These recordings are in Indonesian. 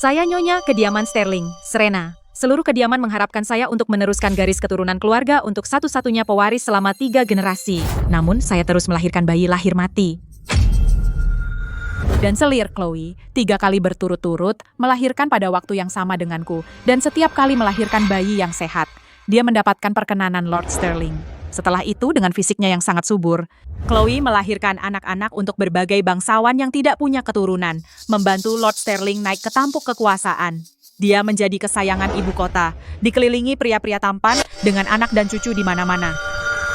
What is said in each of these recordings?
Saya Nyonya Kediaman Sterling, Serena. Seluruh kediaman mengharapkan saya untuk meneruskan garis keturunan keluarga untuk satu-satunya pewaris selama 3 generasi. Namun, saya terus melahirkan bayi lahir mati. Dan selir Chloe, 3 kali berturut-turut, melahirkan pada waktu yang sama denganku, dan setiap kali melahirkan bayi yang sehat. Dia mendapatkan perkenanan Lord Sterling. Setelah itu, dengan fisiknya yang sangat subur, Chloe melahirkan anak-anak untuk berbagai bangsawan yang tidak punya keturunan, membantu Lord Sterling naik ke tampuk kekuasaan. Dia menjadi kesayangan ibu kota, dikelilingi pria-pria tampan dengan anak dan cucu di mana-mana.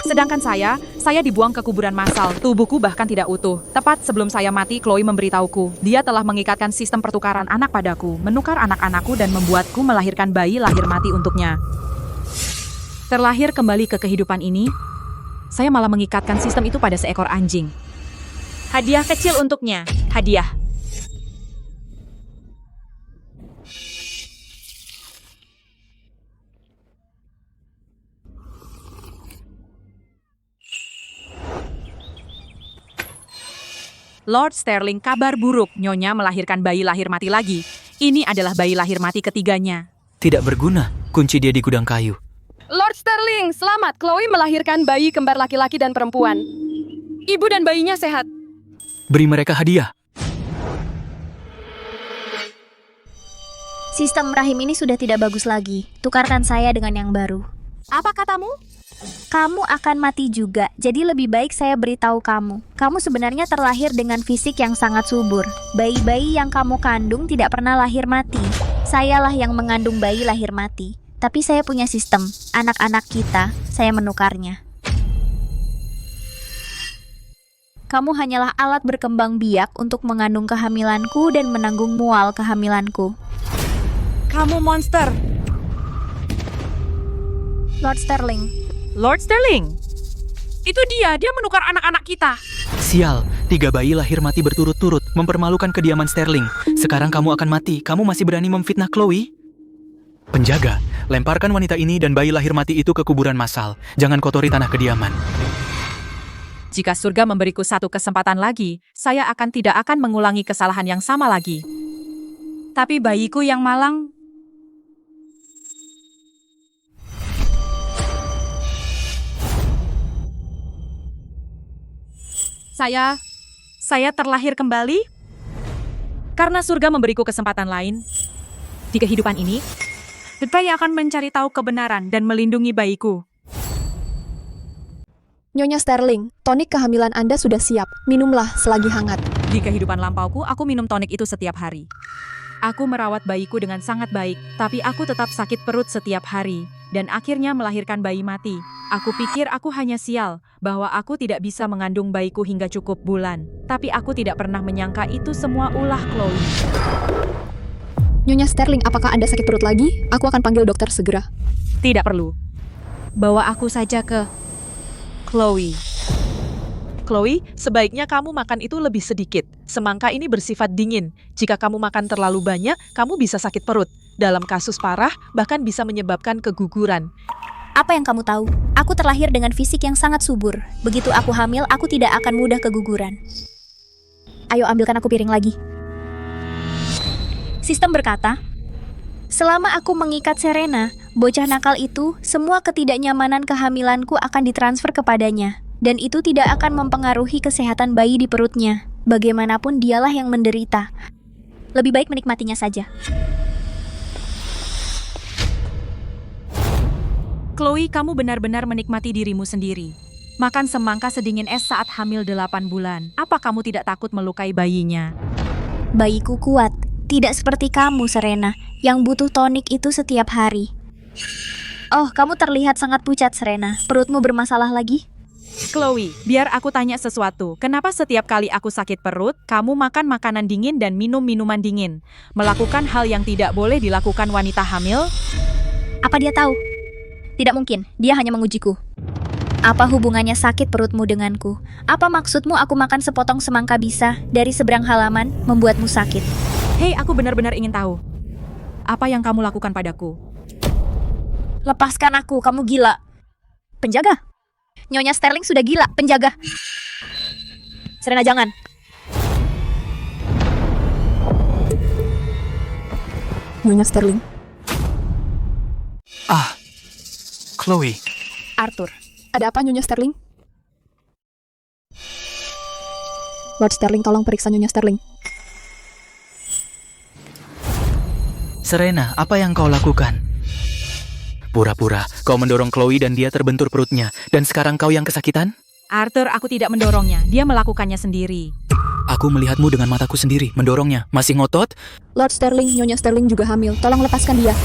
Sedangkan saya dibuang ke kuburan massal, tubuhku bahkan tidak utuh. Tepat sebelum saya mati, Chloe memberitahuku, dia telah mengikatkan sistem pertukaran anak padaku, menukar anak-anakku dan membuatku melahirkan bayi lahir mati untuknya. Terlahir kembali ke kehidupan ini, saya malah mengikatkan sistem itu pada seekor anjing. Hadiah kecil untuknya, hadiah. Lord Sterling, kabar buruk, Nyonya melahirkan bayi lahir mati lagi. Ini adalah bayi lahir mati ketiganya. Tidak berguna, kunci dia di gudang kayu. Lord Sterling, selamat. Chloe melahirkan bayi kembar laki-laki dan perempuan. Ibu dan bayinya sehat. Beri mereka hadiah. Sistem rahim ini sudah tidak bagus lagi. Tukarkan saya dengan yang baru. Apa katamu? Kamu akan mati juga, jadi lebih baik saya beritahu kamu. Kamu sebenarnya terlahir dengan fisik yang sangat subur. Bayi-bayi yang kamu kandung tidak pernah lahir mati. Sayalah yang mengandung bayi lahir mati. Tapi saya punya sistem, anak-anak kita, saya menukarnya. Kamu hanyalah alat berkembang biak untuk mengandung kehamilanku dan menanggung mual kehamilanku. Kamu monster! Lord Sterling. Lord Sterling! Itu dia menukar anak-anak kita. Sial, 3 bayi lahir mati berturut-turut, mempermalukan kediaman Sterling. Sekarang kamu akan mati, kamu masih berani memfitnah Chloe? Penjaga, lemparkan wanita ini dan bayi lahir mati itu ke kuburan massal. Jangan kotori tanah kediaman. Jika surga memberiku satu kesempatan lagi, saya tidak akan mengulangi kesalahan yang sama lagi. Tapi bayiku yang malang... Saya terlahir kembali karena surga memberiku kesempatan lain. Di kehidupan ini, saya akan mencari tahu kebenaran dan melindungi bayiku. Nyonya Sterling, tonik kehamilan Anda sudah siap. Minumlah selagi hangat. Di kehidupan lampauku, aku minum tonik itu setiap hari. Aku merawat bayiku dengan sangat baik, tapi aku tetap sakit perut setiap hari. Dan akhirnya melahirkan bayi mati. Aku pikir aku hanya sial, bahwa aku tidak bisa mengandung bayiku hingga cukup bulan. Tapi aku tidak pernah menyangka itu semua ulah Chloe. Nyonya Sterling, apakah Anda sakit perut lagi? Aku akan panggil dokter segera. Tidak perlu. Bawa aku saja ke Chloe. Chloe, sebaiknya kamu makan itu lebih sedikit. Semangka ini bersifat dingin. Jika kamu makan terlalu banyak, kamu bisa sakit perut. Dalam kasus parah, bahkan bisa menyebabkan keguguran. Apa yang kamu tahu? Aku terlahir dengan fisik yang sangat subur. Begitu aku hamil, aku tidak akan mudah keguguran. Ayo ambilkan aku piring lagi. Sistem berkata, selama aku mengikat Serena, bocah nakal itu, semua ketidaknyamanan kehamilanku akan ditransfer kepadanya. Dan itu tidak akan mempengaruhi kesehatan bayi di perutnya. Bagaimanapun dialah yang menderita. Lebih baik menikmatinya saja. Chloe, kamu benar-benar menikmati dirimu sendiri. Makan semangka sedingin es saat hamil 8 bulan. Apa kamu tidak takut melukai bayinya? Bayiku kuat. Tidak seperti kamu, Serena, yang butuh tonik itu setiap hari. Oh, kamu terlihat sangat pucat, Serena. Perutmu bermasalah lagi? Chloe, biar aku tanya sesuatu. Kenapa setiap kali aku sakit perut, kamu makan makanan dingin dan minum minuman dingin? Melakukan hal yang tidak boleh dilakukan wanita hamil? Apa dia tahu? Tidak mungkin, dia hanya mengujiku. Apa hubungannya sakit perutmu denganku? Apa maksudmu aku makan sepotong semangka bisa dari seberang halaman membuatmu sakit? Hei, aku benar-benar ingin tahu. Apa yang kamu lakukan padaku? Lepaskan aku, kamu gila. Penjaga? Nyonya Sterling sudah gila, penjaga. Serena, jangan. Nyonya Sterling. Ah, Chloe. Arthur. Ada apa, Nyonya Sterling? Lord Sterling, tolong periksa Nyonya Sterling. Serena, apa yang kau lakukan? Pura-pura, kau mendorong Chloe dan dia terbentur perutnya. Dan sekarang kau yang kesakitan? Arthur, aku tidak mendorongnya. Dia melakukannya sendiri. Aku melihatmu dengan mataku sendiri, mendorongnya. Masih ngotot? Lord Sterling, Nyonya Sterling juga hamil. Tolong lepaskan dia.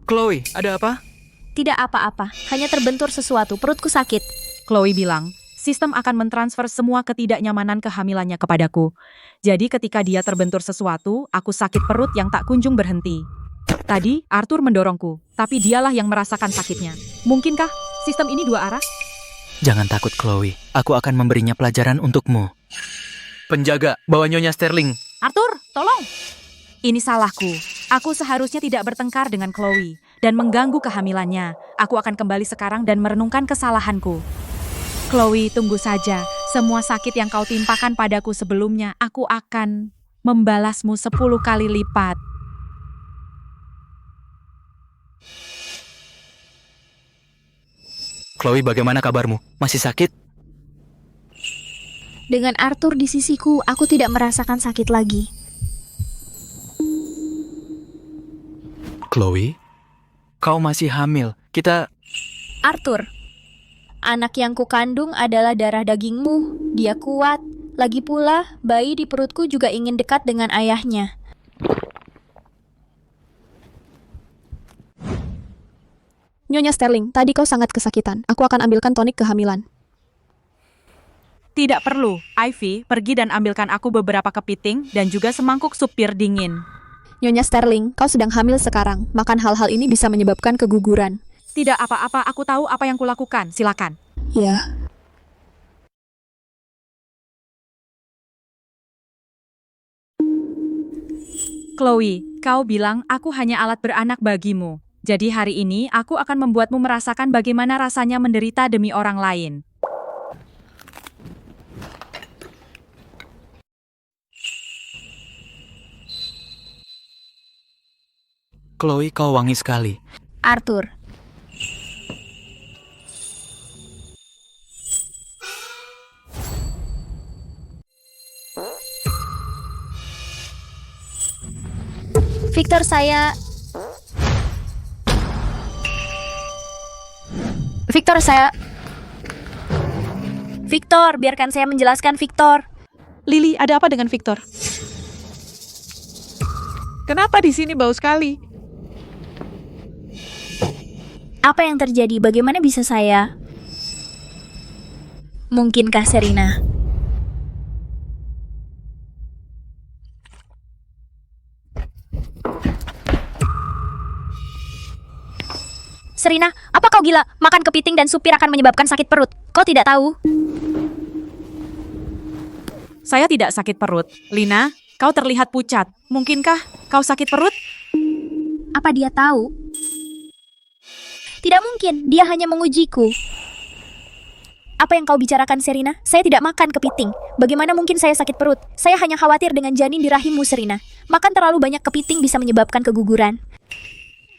Chloe, ada apa? Tidak apa-apa, hanya terbentur sesuatu, perutku sakit. Chloe bilang, sistem akan mentransfer semua ketidaknyamanan kehamilannya kepadaku. Jadi ketika dia terbentur sesuatu, aku sakit perut yang tak kunjung berhenti. Tadi, Arthur mendorongku, tapi dialah yang merasakan sakitnya. Mungkinkah sistem ini dua arah? Jangan takut, Chloe. Aku akan memberinya pelajaran untukmu. Penjaga, bawa Nyonya Sterling. Arthur, tolong! Ini salahku. Aku seharusnya tidak bertengkar dengan Chloe dan mengganggu kehamilannya. Aku akan kembali sekarang dan merenungkan kesalahanku. Chloe, tunggu saja. Semua sakit yang kau timpakan padaku sebelumnya, aku akan membalasmu 10 kali lipat. Chloe, bagaimana kabarmu? Masih sakit? Dengan Arthur di sisiku, aku tidak merasakan sakit lagi. Chloe, kau masih hamil. Arthur, anak yang kukandung adalah darah dagingmu. Dia kuat. Lagi pula, bayi di perutku juga ingin dekat dengan ayahnya. Nyonya Sterling, tadi kau sangat kesakitan. Aku akan ambilkan tonik kehamilan. Tidak perlu. Ivy, pergi dan ambilkan aku beberapa kepiting dan juga semangkuk sup pir dingin. Nyonya Sterling, kau sedang hamil sekarang. Makan hal-hal ini bisa menyebabkan keguguran. Tidak apa-apa, aku tahu apa yang kulakukan. Silakan. Ya. Chloe, kau bilang aku hanya alat beranak bagimu. Jadi hari ini aku akan membuatmu merasakan bagaimana rasanya menderita demi orang lain. Chloe, kau wangi sekali. Arthur, Victor, Victor, biarkan saya menjelaskan, Victor. Lily, ada apa dengan Victor? Kenapa di sini bau sekali? Apa yang terjadi? Bagaimana bisa saya? Mungkinkah Serena? Serena, apa kau gila? Makan kepiting dan supir akan menyebabkan sakit perut. Kau tidak tahu? Saya tidak sakit perut. Lina, kau terlihat pucat. Mungkinkah kau sakit perut? Apa dia tahu? Tidak mungkin, dia hanya mengujiku. Apa yang kau bicarakan, Serena? Saya tidak makan kepiting. Bagaimana mungkin saya sakit perut? Saya hanya khawatir dengan janin di rahimmu, Serena. Makan terlalu banyak kepiting bisa menyebabkan keguguran.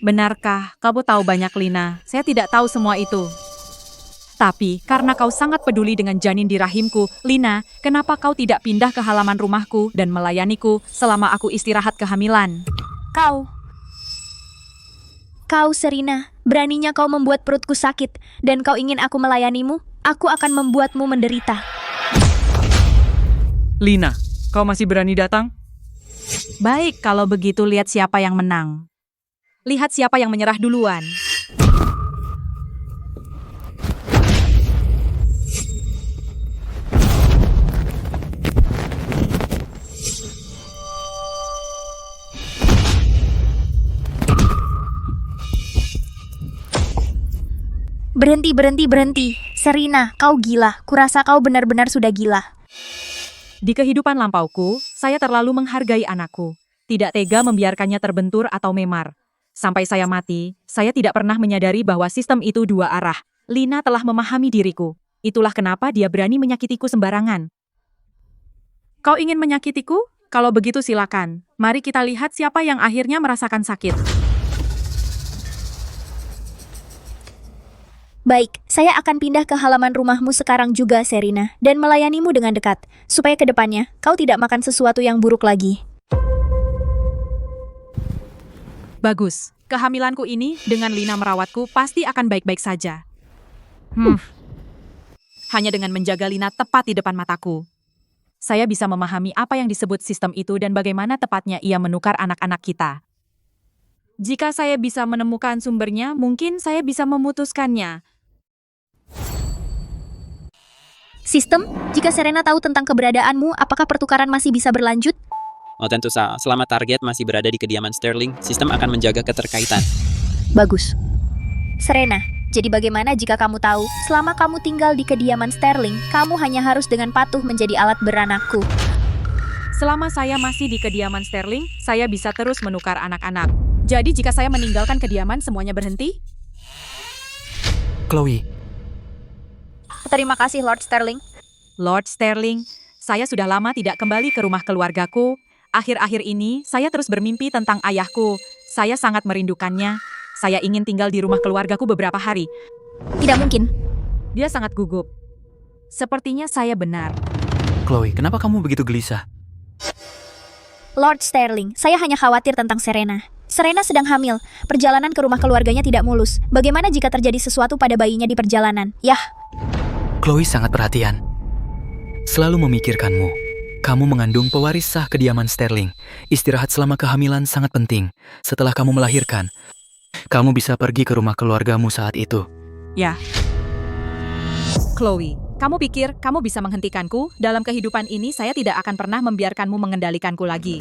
Benarkah? Kamu tahu banyak, Lina. Saya tidak tahu semua itu. Tapi, karena kau sangat peduli dengan janin di rahimku, Lina, kenapa kau tidak pindah ke halaman rumahku dan melayaniku selama aku istirahat kehamilan? Kau, Serena, beraninya kau membuat perutku sakit, dan kau ingin aku melayanimu? Aku akan membuatmu menderita. Lina, kau masih berani datang? Baik, kalau begitu lihat siapa yang menang. Lihat siapa yang menyerah duluan. Berhenti. Serena, kau gila. Kurasa kau benar-benar sudah gila. Di kehidupan lampauku, saya terlalu menghargai anakku. Tidak tega membiarkannya terbentur atau memar. Sampai saya mati, saya tidak pernah menyadari bahwa sistem itu dua arah. Lina telah memahami diriku. Itulah kenapa dia berani menyakitiku sembarangan. Kau ingin menyakitiku? Kalau begitu silakan. Mari kita lihat siapa yang akhirnya merasakan sakit. Baik, saya akan pindah ke halaman rumahmu sekarang juga, Serena, dan melayanimu dengan dekat, supaya ke depannya kau tidak makan sesuatu yang buruk lagi. Bagus. Kehamilanku ini dengan Lina merawatku pasti akan baik-baik saja. Hanya dengan menjaga Lina tepat di depan mataku, saya bisa memahami apa yang disebut sistem itu dan bagaimana tepatnya ia menukar anak-anak kita. Jika saya bisa menemukan sumbernya, mungkin saya bisa memutuskannya. Sistem, jika Serena tahu tentang keberadaanmu, apakah pertukaran masih bisa berlanjut? Oh tentu saja, selama target masih berada di kediaman Sterling, sistem akan menjaga keterkaitan. Bagus. Serena, jadi bagaimana jika kamu tahu, selama kamu tinggal di kediaman Sterling, kamu hanya harus dengan patuh menjadi alat beranakku. Selama saya masih di kediaman Sterling, saya bisa terus menukar anak-anak. Jadi jika saya meninggalkan kediaman, semuanya berhenti? Chloe, Terima kasih, Lord Sterling. Lord Sterling, saya sudah lama tidak kembali ke rumah keluargaku. Akhir-akhir ini, saya terus bermimpi tentang ayahku. Saya sangat merindukannya. Saya ingin tinggal di rumah keluargaku beberapa hari. Tidak mungkin. Dia sangat gugup. Sepertinya saya benar. Chloe, kenapa kamu begitu gelisah? Lord Sterling, saya hanya khawatir tentang Serena. Serena sedang hamil. Perjalanan ke rumah keluarganya tidak mulus. Bagaimana jika terjadi sesuatu pada bayinya di perjalanan? Yah. Chloe sangat perhatian. Selalu memikirkanmu. Kamu mengandung pewaris sah kediaman Sterling. Istirahat selama kehamilan sangat penting. Setelah kamu melahirkan, kamu bisa pergi ke rumah keluargamu saat itu. Ya. Chloe, kamu pikir kamu bisa menghentikanku? Dalam kehidupan ini, saya tidak akan pernah membiarkanmu mengendalikanku lagi.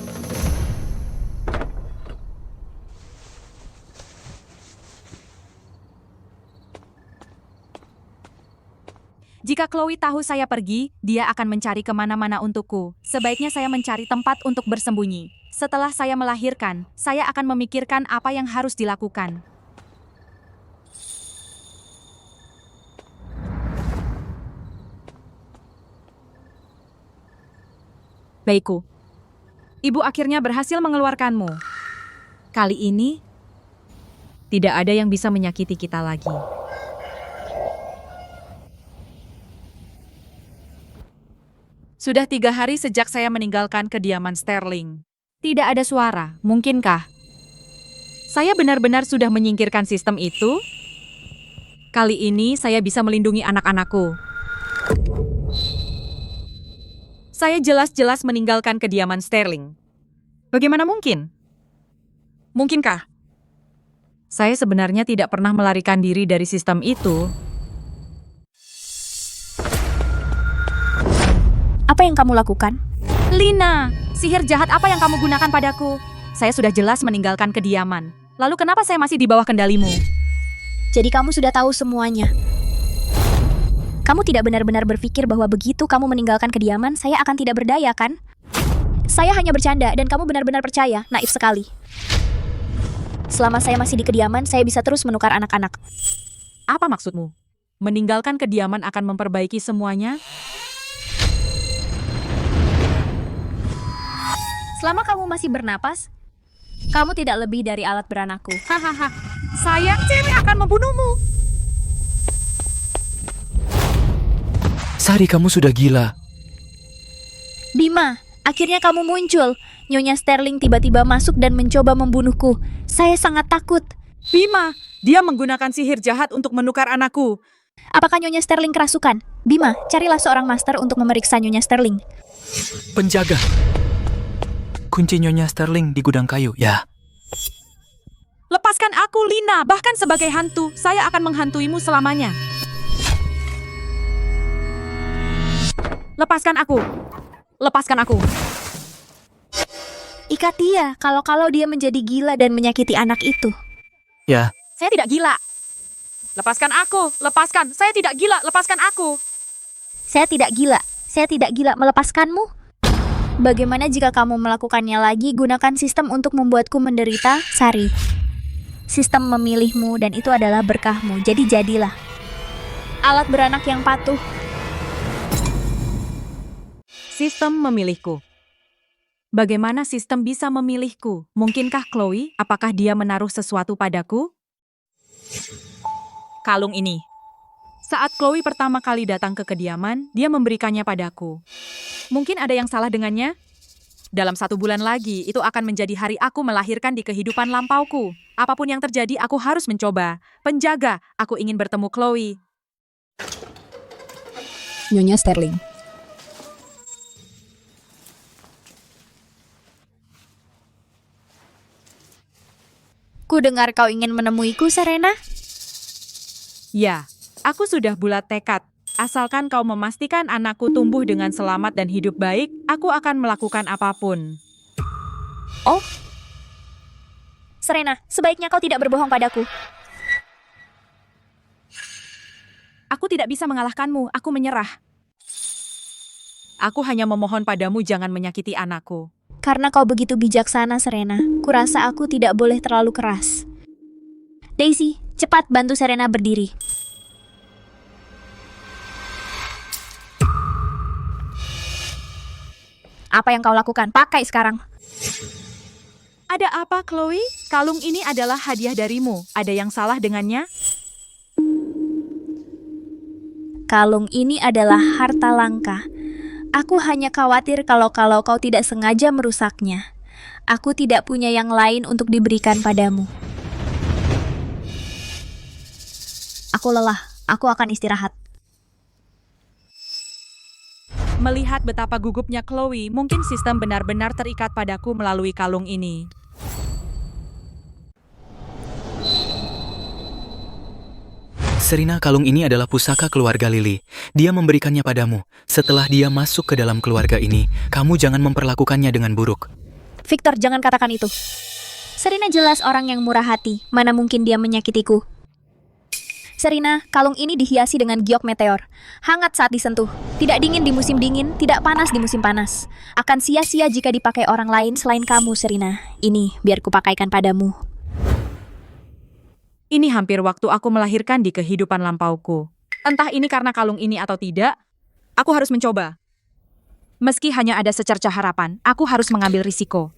Jika Chloe tahu saya pergi, dia akan mencari kemana-mana untukku. Sebaiknya saya mencari tempat untuk bersembunyi. Setelah saya melahirkan, saya akan memikirkan apa yang harus dilakukan. Baikku. Ibu akhirnya berhasil mengeluarkanmu. Kali ini, tidak ada yang bisa menyakiti kita lagi. Sudah 3 hari sejak saya meninggalkan kediaman Sterling. Tidak ada suara, mungkinkah? Saya benar-benar sudah menyingkirkan sistem itu? Kali ini saya bisa melindungi anak-anakku. Saya jelas-jelas meninggalkan kediaman Sterling. Bagaimana mungkin? Mungkinkah? Saya sebenarnya tidak pernah melarikan diri dari sistem itu. Apa yang kamu lakukan? Lina, sihir jahat apa yang kamu gunakan padaku? Saya sudah jelas meninggalkan kediaman. Lalu kenapa saya masih di bawah kendalimu? Jadi kamu sudah tahu semuanya. Kamu tidak benar-benar berpikir bahwa begitu kamu meninggalkan kediaman, saya akan tidak berdaya, kan? Saya hanya bercanda dan kamu benar-benar percaya. Naif sekali. Selama saya masih di kediaman, saya bisa terus menukar anak-anak. Apa maksudmu? Meninggalkan kediaman akan memperbaiki semuanya? Selama kamu masih bernapas, kamu tidak lebih dari alat beranakku. Hahaha, saya cewek akan membunuhmu. Sari, kamu sudah gila. Bima, akhirnya kamu muncul. Nyonya Sterling tiba-tiba masuk dan mencoba membunuhku. Saya sangat takut. Bima, dia menggunakan sihir jahat untuk menukar anakku. Apakah Nyonya Sterling kerasukan? Bima, carilah seorang master untuk memeriksa Nyonya Sterling. Penjaga. Kunci Nyonya Sterling di gudang kayu, ya. Lepaskan aku, Lina. Bahkan sebagai hantu, saya akan menghantuimu selamanya. Lepaskan aku. Lepaskan aku. Ikat dia, kalau dia menjadi gila dan menyakiti anak itu. Ya, Saya tidak gila. Lepaskan aku. Lepaskan. Saya tidak gila. Lepaskan aku. Saya tidak gila. Saya tidak gila melepaskanmu. Bagaimana jika kamu melakukannya lagi? Gunakan sistem untuk membuatku menderita, Sari. Sistem memilihmu dan itu adalah berkahmu. Jadi jadilah alat beranak yang patuh. Sistem memilihku. Bagaimana sistem bisa memilihku? Mungkinkah Chloe? Apakah dia menaruh sesuatu padaku? Kalung ini. Saat Chloe pertama kali datang ke kediaman, dia memberikannya padaku. Mungkin ada yang salah dengannya? Dalam 1 bulan lagi, itu akan menjadi hari aku melahirkan di kehidupan lampauku. Apapun yang terjadi, aku harus mencoba. Penjaga, aku ingin bertemu Chloe. Nyonya Sterling. Ku dengar kau ingin menemuiku, Serena. Ya, aku sudah bulat tekad. Asalkan kau memastikan anakku tumbuh dengan selamat dan hidup baik, aku akan melakukan apapun. Serena, sebaiknya kau tidak berbohong padaku. Aku tidak bisa mengalahkanmu, aku menyerah. Aku hanya memohon padamu jangan menyakiti anakku. Karena kau begitu bijaksana, Serena. Kurasa aku tidak boleh terlalu keras. Daisy, cepat bantu Serena berdiri. Apa yang kau lakukan? Pakai sekarang. Ada apa, Chloe? Kalung ini adalah hadiah darimu. Ada yang salah dengannya? Kalung ini adalah harta langka. Aku hanya khawatir kalau kau tidak sengaja merusaknya. Aku tidak punya yang lain untuk diberikan padamu. Aku lelah. Aku akan istirahat. Melihat betapa gugupnya Chloe, mungkin sistem benar-benar terikat padaku melalui kalung ini. Serena, kalung ini adalah pusaka keluarga Lily. Dia memberikannya padamu. Setelah dia masuk ke dalam keluarga ini, kamu jangan memperlakukannya dengan buruk. Victor, jangan katakan itu. Serena jelas orang yang murah hati. Mana mungkin dia menyakitiku. Serena, kalung ini dihiasi dengan giok meteor. Hangat saat disentuh. Tidak dingin di musim dingin, tidak panas di musim panas. Akan sia-sia jika dipakai orang lain selain kamu, Serena. Ini biar kupakaikan padamu. Ini hampir waktu aku melahirkan di kehidupan lampauku. Entah ini karena kalung ini atau tidak, aku harus mencoba. Meski hanya ada secercah harapan, aku harus mengambil risiko.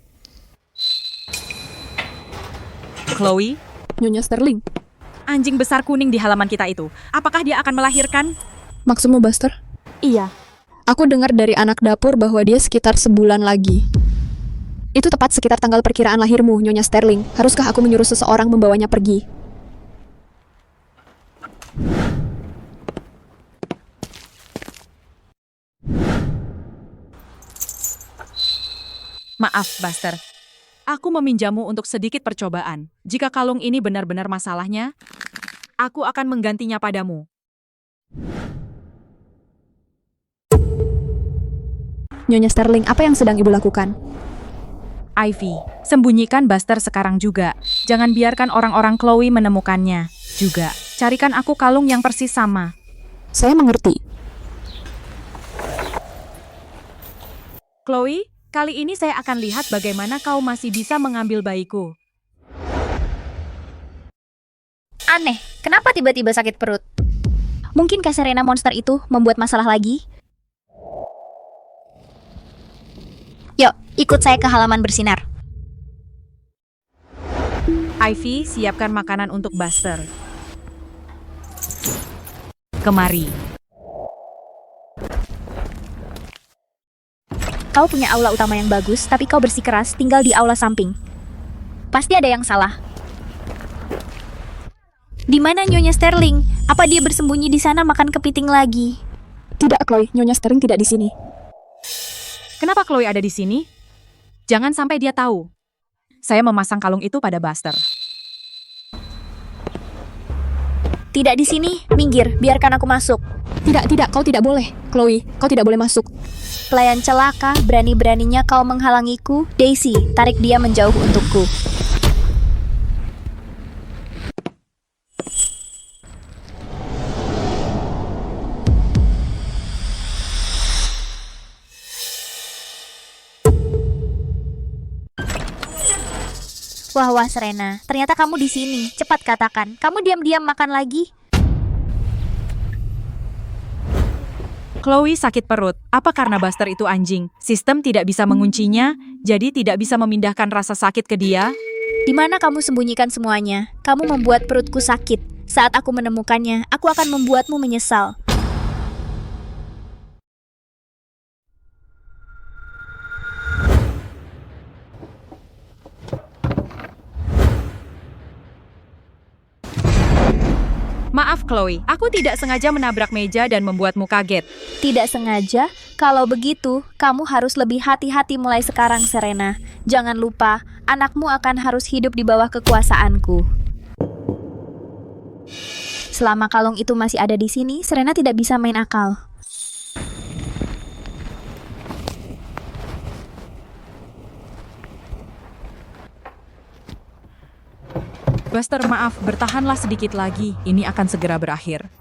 Chloe, Nyonya Sterling. anjing besar kuning di halaman kita itu. Apakah dia akan melahirkan? Maksudmu, Buster? Iya. Aku dengar dari anak dapur bahwa dia sekitar sebulan lagi. Itu tepat sekitar tanggal perkiraan lahirmu, Nyonya Sterling. Haruskah aku menyuruh seseorang membawanya pergi? Maaf, Buster. Aku meminjamu untuk sedikit percobaan. Jika kalung ini benar-benar masalahnya, aku akan menggantinya padamu. Nyonya Sterling, apa yang sedang ibu lakukan? Ivy, sembunyikan Buster sekarang juga. Jangan biarkan orang-orang Chloe menemukannya. Juga, carikan aku kalung yang persis sama. Saya mengerti. Chloe, kali ini saya akan lihat bagaimana kau masih bisa mengambil bayiku. Aneh, kenapa tiba-tiba sakit perut? Mungkinkah Serena monster itu membuat masalah lagi? Yuk, ikut saya ke halaman bersinar. Ivy, siapkan makanan untuk Buster. Kemari. Kau punya aula utama yang bagus, tapi kau bersikeras tinggal di aula samping. Pasti ada yang salah. Di mana Nyonya Sterling? Apa dia bersembunyi di sana makan kepiting lagi? Tidak, Chloe. Nyonya Sterling tidak di sini. Kenapa Chloe ada di sini? Jangan sampai dia tahu. Saya memasang kalung itu pada Buster. Tidak di sini, minggir, biarkan aku masuk. Tidak, kau tidak boleh. Chloe, kau tidak boleh masuk. Pelayan celaka, berani-beraninya kau menghalangiku. Daisy, tarik dia menjauh untukku. Wah, Serena, ternyata kamu di sini. Cepat katakan, kamu diam-diam makan lagi? Chloe sakit perut. Apa karena Buster itu anjing? Sistem tidak bisa menguncinya, jadi tidak bisa memindahkan rasa sakit ke dia. Di mana kamu sembunyikan semuanya? Kamu membuat perutku sakit. Saat aku menemukannya, aku akan membuatmu menyesal. Maaf Chloe, aku tidak sengaja menabrak meja dan membuatmu kaget. Tidak sengaja? Kalau begitu, kamu harus lebih hati-hati mulai sekarang, Serena. Jangan lupa, anakmu akan harus hidup di bawah kekuasaanku. Selama kalung itu masih ada di sini, Serena tidak bisa main akal. Buster, maaf, bertahanlah sedikit lagi. Ini akan segera berakhir.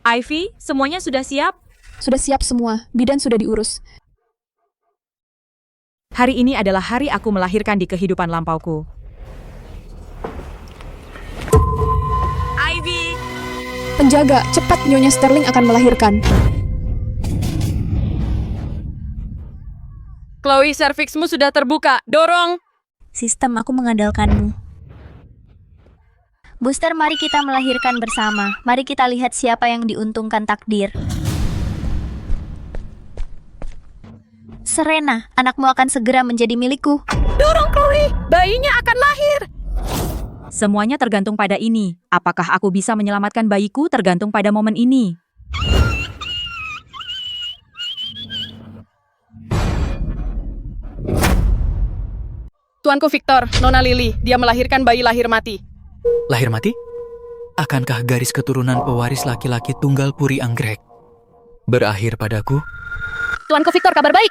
Ivy, semuanya sudah siap? Sudah siap semua, bidan sudah diurus. Hari ini adalah hari aku melahirkan di kehidupan lampauku. Ivy! Penjaga, cepat Nyonya Sterling akan melahirkan. Chloe, serviksmu sudah terbuka. Dorong! Sistem, aku mengandalkanmu. Booster, mari kita melahirkan bersama. Mari kita lihat siapa yang diuntungkan takdir. Serena, anakmu akan segera menjadi milikku. Dorong, Chloe! Bayinya akan lahir! Semuanya tergantung pada ini. Apakah aku bisa menyelamatkan bayiku tergantung pada momen ini. Tuanku Victor, Nona Lily, dia melahirkan bayi lahir mati. Lahir mati? Akankah garis keturunan pewaris laki-laki tunggal Puri Anggrek berakhir padaku? Tuanku Victor, kabar baik.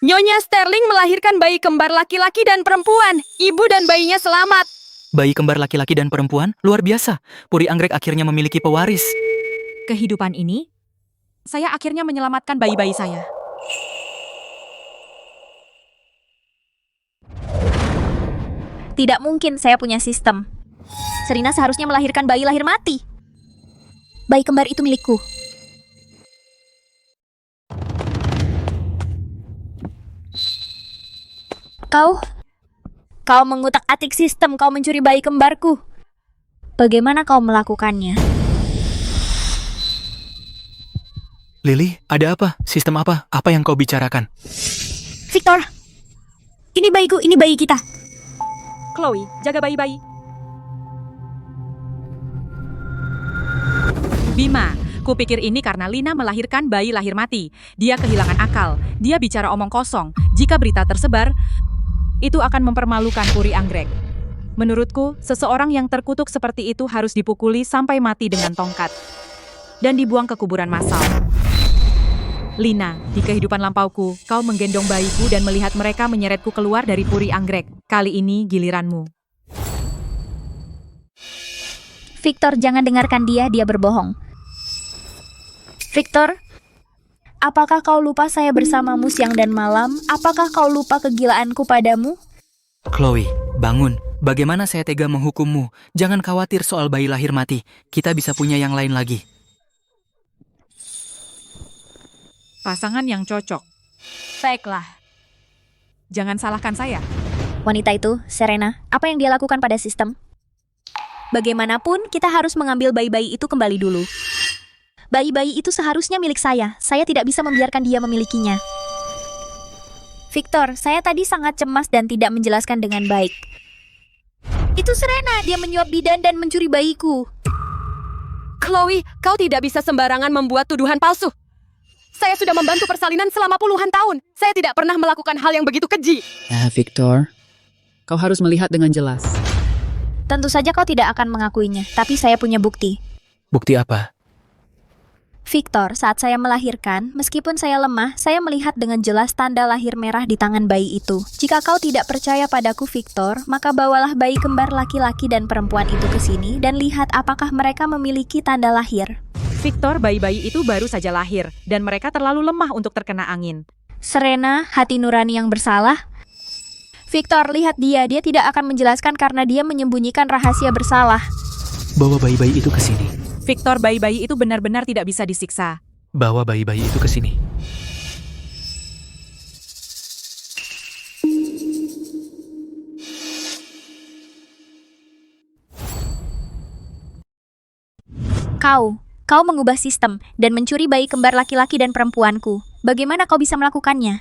Nyonya Sterling melahirkan bayi kembar laki-laki dan perempuan. Ibu dan bayinya selamat. Bayi kembar laki-laki dan perempuan? Luar biasa. Puri Anggrek akhirnya memiliki pewaris. Kehidupan ini, saya akhirnya menyelamatkan bayi-bayi saya. Tidak mungkin saya punya sistem. Serena seharusnya melahirkan bayi lahir mati. Bayi kembar itu milikku. Kau mengutak-atik sistem, kau mencuri bayi kembarku. Bagaimana kau melakukannya? Lily, ada apa? Sistem apa? Apa yang kau bicarakan? Victor, ini bayiku, ini bayi kita. Chloe, jaga bayi-bayi. Bima, kupikir ini karena Lina melahirkan bayi lahir mati. Dia kehilangan akal. Dia bicara omong kosong. Jika berita tersebar, itu akan mempermalukan Puri Anggrek. Menurutku, seseorang yang terkutuk seperti itu harus dipukuli sampai mati dengan tongkat dan dibuang ke kuburan massal. Lina, di kehidupan lampauku, kau menggendong bayiku dan melihat mereka menyeretku keluar dari Puri Anggrek. Kali ini giliranmu. Victor, jangan dengarkan dia berbohong. Victor, apakah kau lupa saya bersamamu siang dan malam? Apakah kau lupa kegilaanku padamu? Chloe, bangun. Bagaimana saya tega menghukummu? Jangan khawatir soal bayi lahir mati. Kita bisa punya yang lain lagi. Pasangan yang cocok. Baiklah. Jangan salahkan saya. Wanita itu, Serena, apa yang dia lakukan pada sistem? Bagaimanapun, kita harus mengambil bayi-bayi itu kembali dulu. Bayi-bayi itu seharusnya milik saya. Saya tidak bisa membiarkan dia memilikinya. Victor, saya tadi sangat cemas dan tidak menjelaskan dengan baik. Itu Serena, dia menyuap bidan dan mencuri bayiku. Chloe, kau tidak bisa sembarangan membuat tuduhan palsu. Saya sudah membantu persalinan selama puluhan tahun. Saya tidak pernah melakukan hal yang begitu keji. Victor, kau harus melihat dengan jelas. Tentu saja kau tidak akan mengakuinya, tapi saya punya bukti. Bukti apa? Victor, saat saya melahirkan, meskipun saya lemah, saya melihat dengan jelas tanda lahir merah di tangan bayi itu. Jika kau tidak percaya padaku, Victor, maka bawalah bayi kembar laki-laki dan perempuan itu ke sini dan lihat apakah mereka memiliki tanda lahir. Victor, bayi-bayi itu baru saja lahir, dan mereka terlalu lemah untuk terkena angin. Serena, hati nurani yang bersalah. Victor, lihat dia tidak akan menjelaskan karena dia menyembunyikan rahasia bersalah. Bawa bayi-bayi itu ke sini. Victor, bayi-bayi itu benar-benar tidak bisa disiksa. Bawa bayi-bayi itu ke sini. Kau mengubah sistem dan mencuri bayi kembar laki-laki dan perempuanku. Bagaimana kau bisa melakukannya?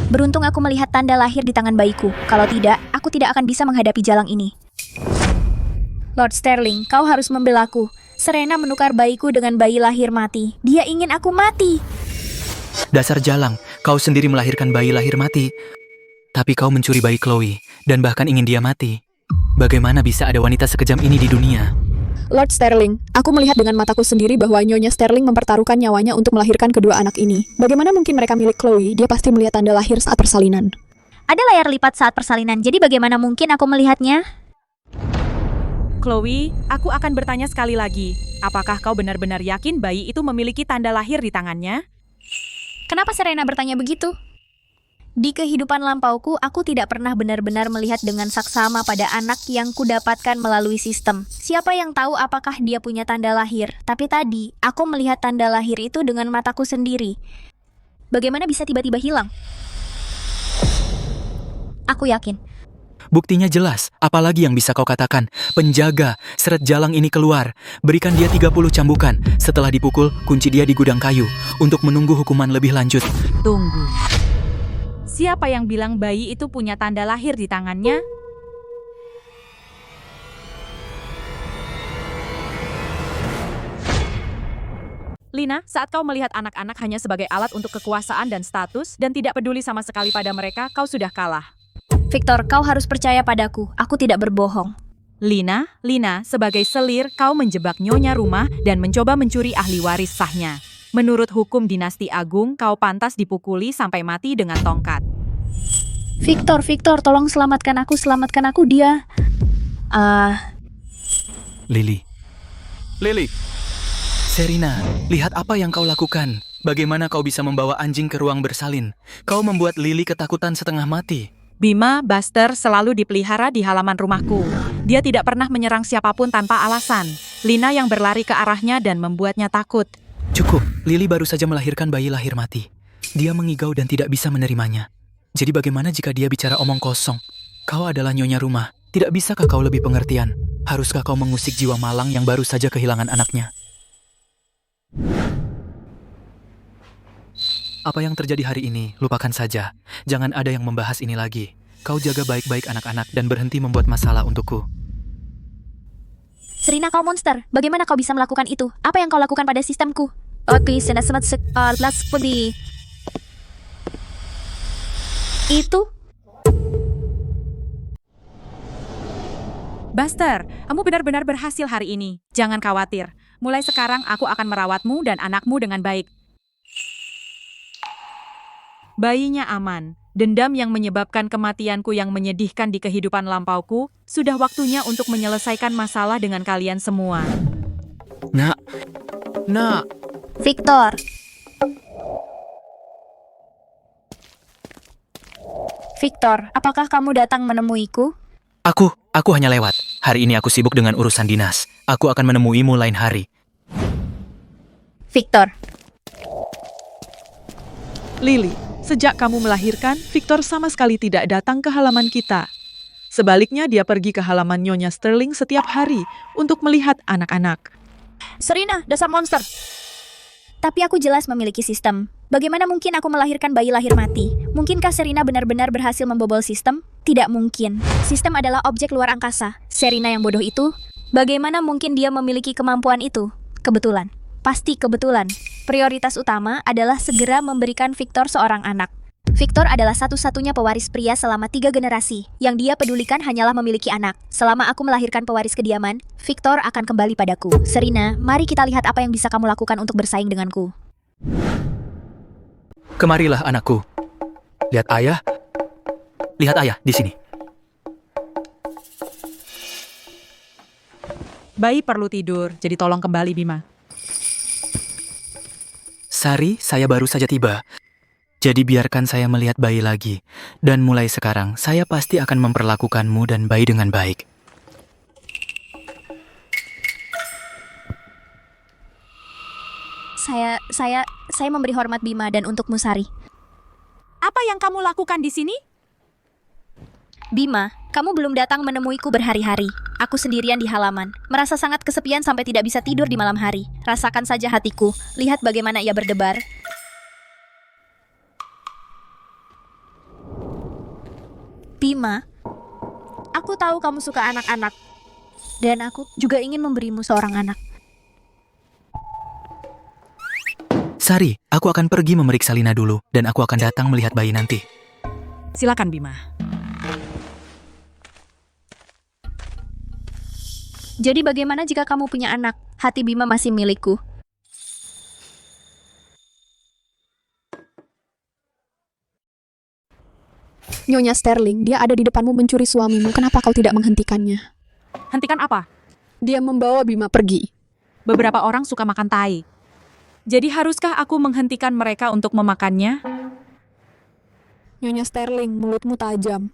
Beruntung aku melihat tanda lahir di tangan bayiku. Kalau tidak, aku tidak akan bisa menghadapi jalang ini. Lord Sterling, kau harus membelaku. Serena menukar bayiku dengan bayi lahir mati. Dia ingin aku mati. Dasar jalang, kau sendiri melahirkan bayi lahir mati. Tapi kau mencuri bayi Chloe, dan bahkan ingin dia mati. Bagaimana bisa ada wanita sekejam ini di dunia? Lord Sterling, aku melihat dengan mataku sendiri bahwa Nyonya Sterling mempertaruhkan nyawanya untuk melahirkan kedua anak ini. Bagaimana mungkin mereka milik Chloe? Dia pasti melihat tanda lahir saat persalinan. Ada layar lipat saat persalinan, jadi bagaimana mungkin aku melihatnya? Chloe, aku akan bertanya sekali lagi. Apakah kau benar-benar yakin bayi itu memiliki tanda lahir di tangannya? Kenapa Serena bertanya begitu? Di kehidupan lampauku, aku tidak pernah benar-benar melihat dengan saksama pada anak yang kudapatkan melalui sistem. Siapa yang tahu apakah dia punya tanda lahir? Tapi tadi, aku melihat tanda lahir itu dengan mataku sendiri. Bagaimana bisa tiba-tiba hilang? Aku yakin. Buktinya jelas, apalagi yang bisa kau katakan? Penjaga, seret jalang ini keluar. Berikan dia 30 cambukan. Setelah dipukul, kunci dia di gudang kayu untuk menunggu hukuman lebih lanjut. Tunggu. Siapa yang bilang bayi itu punya tanda lahir di tangannya? Lina, saat kau melihat anak-anak hanya sebagai alat untuk kekuasaan dan status, dan tidak peduli sama sekali pada mereka, kau sudah kalah. Victor, kau harus percaya padaku. Aku tidak berbohong. Lina, sebagai selir, kau menjebak nyonya rumah dan mencoba mencuri ahli waris sahnya. Menurut hukum dinasti agung, kau pantas dipukuli sampai mati dengan tongkat. Victor, tolong selamatkan aku, dia. Lily. Serena, lihat apa yang kau lakukan. Bagaimana kau bisa membawa anjing ke ruang bersalin? Kau membuat Lily ketakutan setengah mati. Bima, Buster selalu dipelihara di halaman rumahku. Dia tidak pernah menyerang siapapun tanpa alasan. Lina yang berlari ke arahnya dan membuatnya takut. Cukup, Lily baru saja melahirkan bayi lahir mati. Dia mengigau dan tidak bisa menerimanya. Jadi bagaimana jika dia bicara omong kosong? Kau adalah nyonya rumah. Tidak bisakah kau lebih pengertian? Haruskah kau mengusik jiwa malang yang baru saja kehilangan anaknya? Apa yang terjadi hari ini, lupakan saja. Jangan ada yang membahas ini lagi. Kau jaga baik-baik anak-anak dan berhenti membuat masalah untukku. Serena, kau monster. Bagaimana kau bisa melakukan itu? Apa yang kau lakukan pada sistemku? Itu? Buster, kamu benar-benar berhasil hari ini. Jangan khawatir. Mulai sekarang aku akan merawatmu dan anakmu dengan baik. Bayinya aman. Dendam yang menyebabkan kematianku yang menyedihkan di kehidupan lampauku, sudah waktunya untuk menyelesaikan masalah dengan kalian semua. Nak. Victor, apakah kamu datang menemuiku? Aku hanya lewat. Hari ini aku sibuk dengan urusan dinas. Aku akan menemuimu lain hari. Victor. Lily, sejak kamu melahirkan, Victor sama sekali tidak datang ke halaman kita. Sebaliknya dia pergi ke halaman Nyonya Sterling setiap hari untuk melihat anak-anak. Serena, dasar monster. Tapi aku jelas memiliki sistem. Bagaimana mungkin aku melahirkan bayi lahir mati? Mungkinkah Serena benar-benar berhasil membobol sistem? Tidak mungkin. Sistem adalah objek luar angkasa. Serena yang bodoh itu, bagaimana mungkin dia memiliki kemampuan itu? Kebetulan. Pasti kebetulan. Prioritas utama adalah segera memberikan Victor seorang anak. Victor adalah satu-satunya pewaris pria selama 3 generasi. Yang dia pedulikan hanyalah memiliki anak. Selama aku melahirkan pewaris kediaman, Victor akan kembali padaku. Serena, mari kita lihat apa yang bisa kamu lakukan untuk bersaing denganku. Kemarilah anakku. Lihat ayah di sini. Bayi perlu tidur, jadi tolong kembali Bima. Sari, saya baru saja tiba. Jadi biarkan saya melihat bayi lagi. Dan mulai sekarang, saya pasti akan memperlakukanmu dan bayi dengan baik. Saya memberi hormat Bima dan untuk Musari. Apa yang kamu lakukan di sini? Bima, kamu belum datang menemuiku berhari-hari. Aku sendirian di halaman, merasa sangat kesepian sampai tidak bisa tidur di malam hari. Rasakan saja hatiku, lihat bagaimana ia berdebar. Bima, aku tahu kamu suka anak-anak. Dan aku juga ingin memberimu seorang anak. Sari, aku akan pergi memeriksa Lina dulu, dan aku akan datang melihat bayi nanti. Silakan Bima. Jadi bagaimana jika kamu punya anak? Hati Bima masih milikku. Nyonya Sterling, dia ada di depanmu mencuri suamimu. Kenapa kau tidak menghentikannya? Hentikan apa? Dia membawa Bima pergi. Beberapa orang suka makan tai. Jadi haruskah aku menghentikan mereka untuk memakannya? Nyonya Sterling, mulutmu tajam.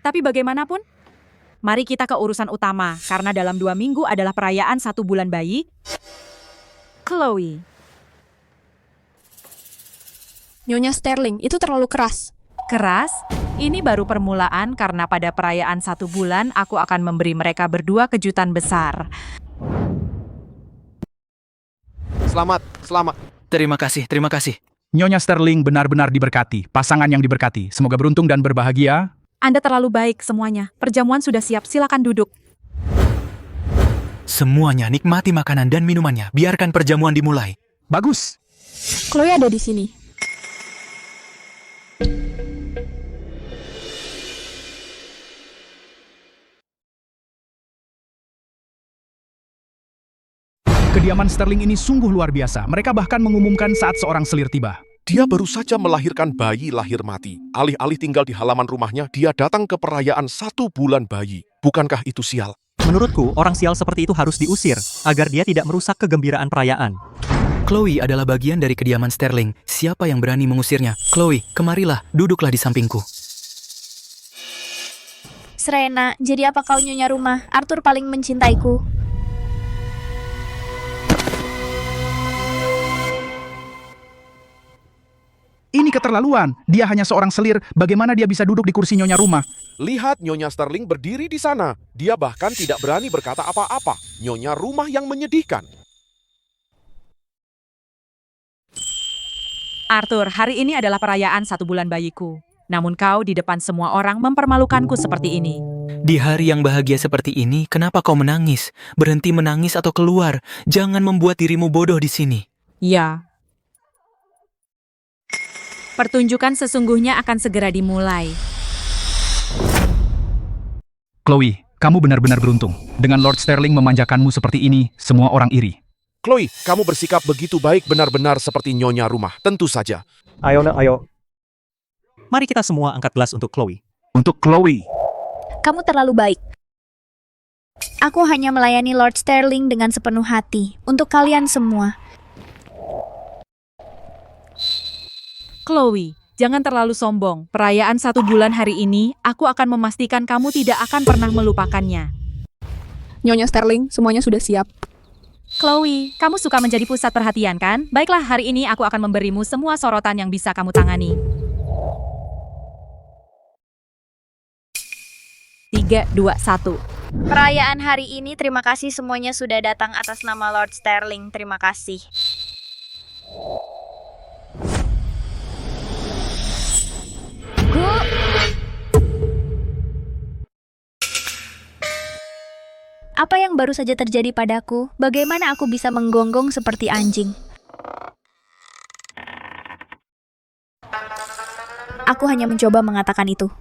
Tapi bagaimanapun, mari kita ke urusan utama, karena dalam 2 minggu adalah perayaan 1 bulan bayi. Chloe, Nyonya Sterling, itu terlalu keras. keras? Ini baru permulaan karena pada perayaan 1 bulan aku akan memberi mereka berdua kejutan besar. Selamat. Terima kasih. Nyonya Sterling benar-benar diberkati, pasangan yang diberkati. Semoga beruntung dan berbahagia. Anda terlalu baik semuanya. Perjamuan sudah siap, silakan duduk. Semuanya nikmati makanan dan minumannya. Biarkan perjamuan dimulai. Bagus. Chloe ada di sini. Kediaman Sterling ini sungguh luar biasa. Mereka bahkan mengumumkan saat seorang selir tiba. Dia baru saja melahirkan bayi lahir mati. Alih-alih tinggal di halaman rumahnya, dia datang ke perayaan 1 bulan bayi. Bukankah itu sial? Menurutku, orang sial seperti itu harus diusir, agar dia tidak merusak kegembiraan perayaan. Chloe adalah bagian dari kediaman Sterling. Siapa yang berani mengusirnya? Chloe, kemarilah, duduklah di sampingku. Serena, jadi apa kau nyonya rumah? Arthur paling mencintaiku. Ini keterlaluan. Dia hanya seorang selir. Bagaimana dia bisa duduk di kursi nyonya rumah? Lihat Nyonya Sterling berdiri di sana. Dia bahkan tidak berani berkata apa-apa. Nyonya rumah yang menyedihkan. Arthur, hari ini adalah perayaan 1 bulan bayiku. Namun kau di depan semua orang mempermalukanku seperti ini. Di hari yang bahagia seperti ini, kenapa kau menangis? Berhenti menangis atau keluar. Jangan membuat dirimu bodoh di sini. Ya. Pertunjukan sesungguhnya akan segera dimulai. Chloe, kamu benar-benar beruntung. Dengan Lord Sterling memanjakanmu seperti ini, semua orang iri. Chloe, kamu bersikap begitu baik benar-benar seperti Nyonya rumah. Tentu saja. Ayo. Mari kita semua angkat gelas untuk Chloe. Untuk Chloe. Kamu terlalu baik. Aku hanya melayani Lord Sterling dengan sepenuh hati. Untuk kalian semua. Chloe, jangan terlalu sombong. Perayaan 1 bulan hari ini, aku akan memastikan kamu tidak akan pernah melupakannya. Nyonya Sterling, semuanya sudah siap. Chloe, kamu suka menjadi pusat perhatian kan? Baiklah, hari ini aku akan memberimu semua sorotan yang bisa kamu tangani. 3, 2, 1. Perayaan hari ini terima kasih semuanya sudah datang atas nama Lord Sterling. Terima kasih. Apa yang baru saja terjadi padaku? Bagaimana aku bisa menggonggong seperti anjing? Aku hanya mencoba mengatakan itu.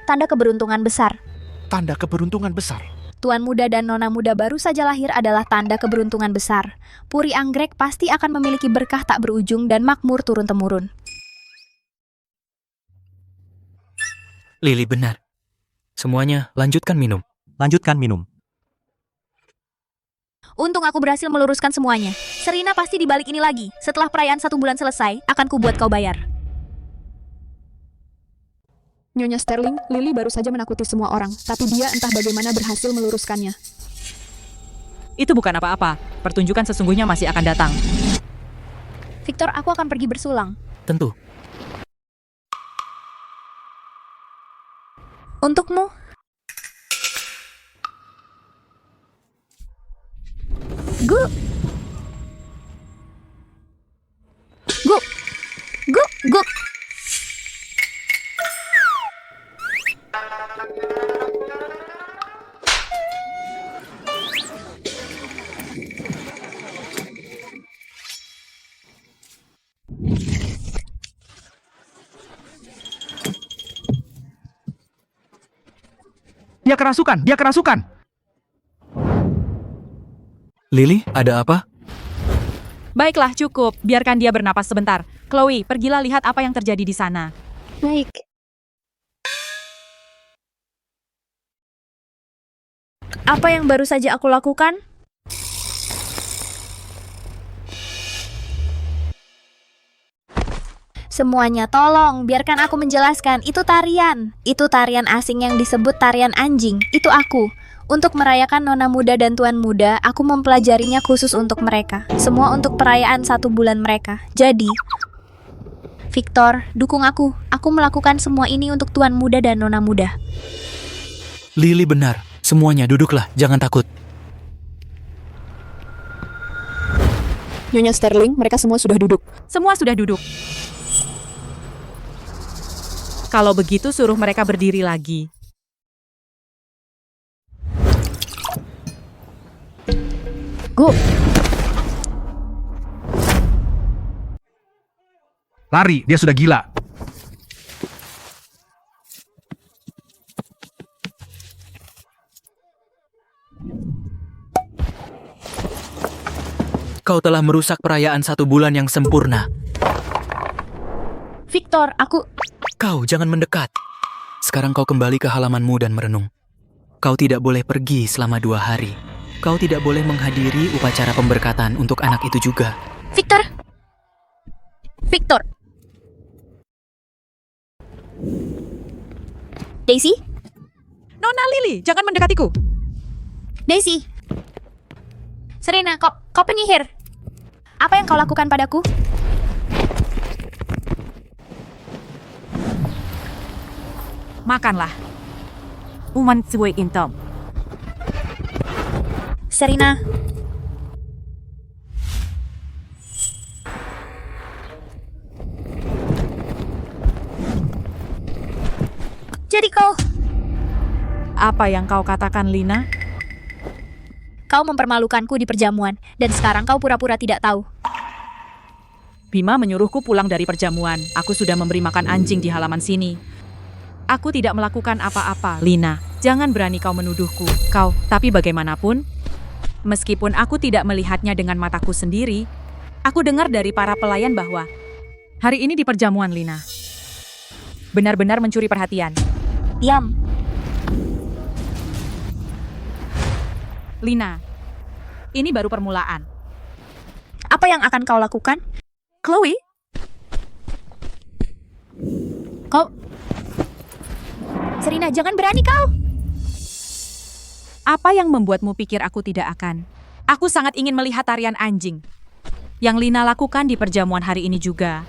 Tanda keberuntungan besar. Tanda keberuntungan besar. Tuan muda dan nona muda baru saja lahir adalah tanda keberuntungan besar. Puri anggrek pasti akan memiliki berkah tak berujung dan makmur turun-temurun. Lily benar. Semuanya, lanjutkan minum. Untung aku berhasil meluruskan semuanya. Serena pasti di balik ini lagi. Setelah perayaan 1 bulan selesai, akan kubuat kau bayar. Nyonya Sterling, Lily baru saja menakuti semua orang, tapi dia entah bagaimana berhasil meluruskannya. Itu bukan apa-apa. Pertunjukan sesungguhnya masih akan datang. Victor, aku akan pergi bersulang. Tentu. Untukmu. Gu. Gu. Gu. Gu. Dia kerasukan, dia kerasukan. Lily, ada apa? Baiklah, cukup. Biarkan dia bernapas sebentar. Chloe, pergilah lihat apa yang terjadi di sana. Baik. Apa yang baru saja aku lakukan? Semuanya, tolong, biarkan aku menjelaskan. Itu tarian. Itu tarian asing yang disebut tarian anjing. Itu aku. Untuk merayakan nona muda dan tuan muda, aku mempelajarinya khusus untuk mereka. Semua untuk perayaan 1 bulan mereka. Jadi, Victor, dukung aku. Aku melakukan semua ini untuk tuan muda dan nona muda. Lily benar. Semuanya duduklah, jangan takut. Nyonya Sterling, mereka semua sudah duduk. Semua sudah duduk. Kalau begitu, suruh mereka berdiri lagi. Gu. Lari, dia sudah gila. Kau telah merusak perayaan 1 bulan yang sempurna. Victor, aku... Kau jangan mendekat. Sekarang kau kembali ke halamanmu dan merenung. Kau tidak boleh pergi selama 2 hari. Kau tidak boleh menghadiri upacara pemberkatan untuk anak itu juga. Victor! Victor! Daisy? Nona Lily, jangan mendekatiku. Daisy! Serena, kau penyihir. Apa yang kau lakukan padaku? Makanlah. Uman Tsui Intom. Serena. Jadi kau... Apa yang kau katakan, Lina? Kau mempermalukanku di perjamuan, dan sekarang kau pura-pura tidak tahu. Bima menyuruhku pulang dari perjamuan. Aku sudah memberi makan anjing di halaman sini. Aku tidak melakukan apa-apa, Lina. Jangan berani kau menuduhku. Tapi bagaimanapun, meskipun aku tidak melihatnya dengan mataku sendiri, aku dengar dari para pelayan bahwa hari ini di perjamuan, Lina benar-benar mencuri perhatian. Diam. Lina, ini baru permulaan. Apa yang akan kau lakukan? Chloe? Kau... Serena, jangan berani kau! Apa yang membuatmu pikir aku tidak akan? Aku sangat ingin melihat tarian anjing yang Lina lakukan di perjamuan hari ini juga.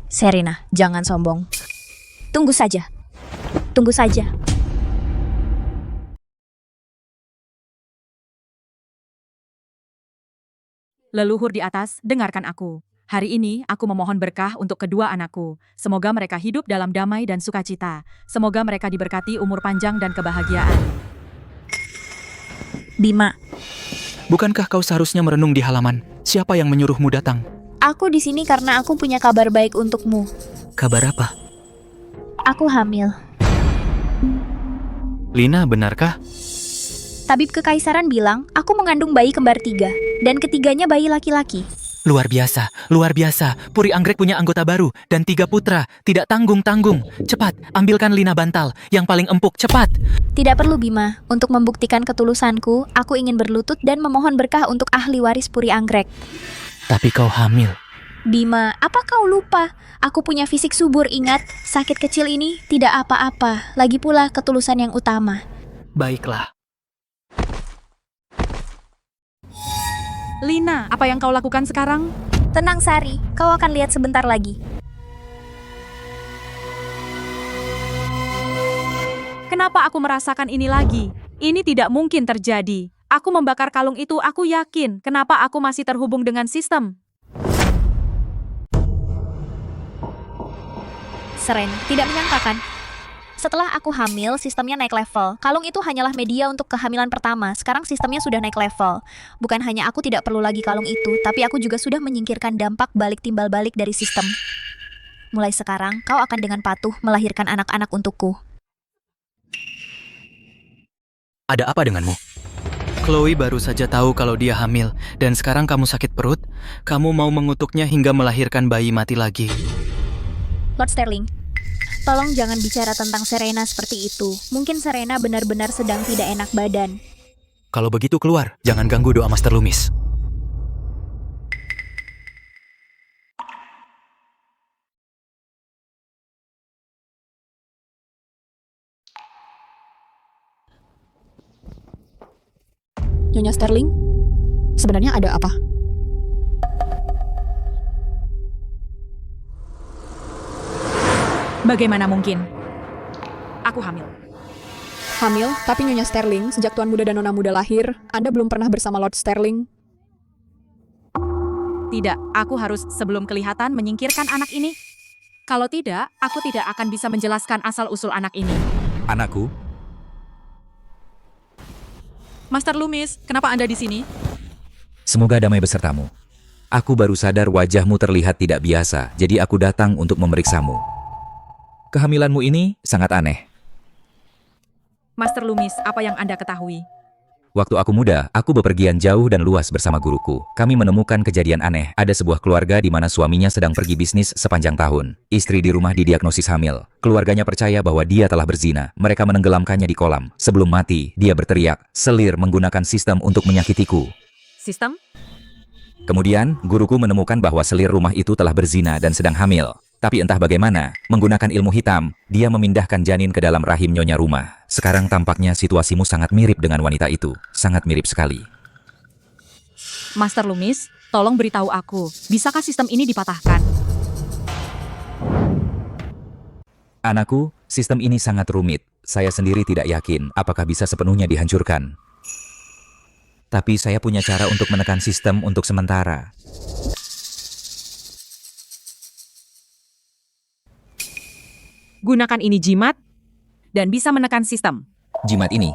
Serena, jangan sombong. Tunggu saja. Tunggu saja. Leluhur di atas, dengarkan aku. Hari ini, aku memohon berkah untuk kedua anakku. Semoga mereka hidup dalam damai dan sukacita. Semoga mereka diberkati umur panjang dan kebahagiaan. Bima. Bukankah kau seharusnya merenung di halaman? Siapa yang menyuruhmu datang? Aku di sini karena aku punya kabar baik untukmu. Kabar apa? Aku hamil. Lina, benarkah? Tabib kekaisaran bilang, aku mengandung bayi kembar 3, dan ketiganya bayi laki-laki. Luar biasa, luar biasa. Puri Anggrek punya anggota baru dan 3 putra. Tidak tanggung-tanggung. Cepat, ambilkan Lina bantal. Yang paling empuk, cepat. Tidak perlu, Bima. Untuk membuktikan ketulusanku, aku ingin berlutut dan memohon berkah untuk ahli waris Puri Anggrek. Tapi kau hamil. Bima, apa kau lupa? Aku punya fisik subur, ingat? Sakit kecil ini tidak apa-apa. Lagi pula ketulusan yang utama. Baiklah. Lina, apa yang kau lakukan sekarang? Tenang Sari, kau akan lihat sebentar lagi. Kenapa aku merasakan ini lagi? Ini tidak mungkin terjadi. Aku membakar kalung itu, aku yakin. Kenapa aku masih terhubung dengan sistem? Seren, tidak menyangka kan? Setelah aku hamil, sistemnya naik level. Kalung itu hanyalah media untuk kehamilan pertama. Sekarang sistemnya sudah naik level. Bukan hanya aku tidak perlu lagi kalung itu, tapi aku juga sudah menyingkirkan dampak balik timbal balik dari sistem. Mulai sekarang, kau akan dengan patuh melahirkan anak-anak untukku. Ada apa denganmu? Chloe baru saja tahu kalau dia hamil, dan sekarang kamu sakit perut? Kamu mau mengutuknya hingga melahirkan bayi mati lagi. Lord Sterling, tolong jangan bicara tentang Serena seperti itu. Mungkin Serena benar-benar sedang tidak enak badan. Kalau begitu keluar, jangan ganggu doa Master Loomis. Nyonya Sterling, sebenarnya ada apa? Bagaimana mungkin? Aku hamil. Hamil, tapi Nyonya Sterling, sejak Tuan Muda dan Nona Muda lahir, Anda belum pernah bersama Lord Sterling. Tidak, aku harus sebelum kelihatan menyingkirkan anak ini. Kalau tidak, aku tidak akan bisa menjelaskan asal-usul anak ini. Anakku, Master Loomis, kenapa Anda di sini? semoga damai besertamu. Aku baru sadar wajahmu terlihat tidak biasa, jadi aku datang untuk memeriksamu. Kehamilanmu ini sangat aneh. Master Loomis, apa yang Anda ketahui? Waktu aku muda, aku bepergian jauh dan luas bersama guruku. Kami menemukan kejadian aneh. Ada sebuah keluarga di mana suaminya sedang pergi bisnis sepanjang tahun. Istri di rumah didiagnosis hamil. Keluarganya percaya bahwa dia telah berzina. Mereka menenggelamkannya di kolam. Sebelum mati, dia berteriak, "Selir menggunakan sistem untuk menyakitiku." Sistem? Kemudian, guruku menemukan bahwa selir rumah itu telah berzina dan sedang hamil. Tapi entah bagaimana, menggunakan ilmu hitam, dia memindahkan janin ke dalam rahim nyonya rumah. Sekarang tampaknya situasimu sangat mirip dengan wanita itu. Sangat mirip sekali. Master Loomis, tolong beritahu aku, bisakah sistem ini dipatahkan? Anakku, sistem ini sangat rumit. Saya sendiri tidak yakin apakah bisa sepenuhnya dihancurkan. Tapi saya punya cara untuk menekan sistem untuk sementara. Gunakan ini jimat dan bisa menekan sistem. Jimat ini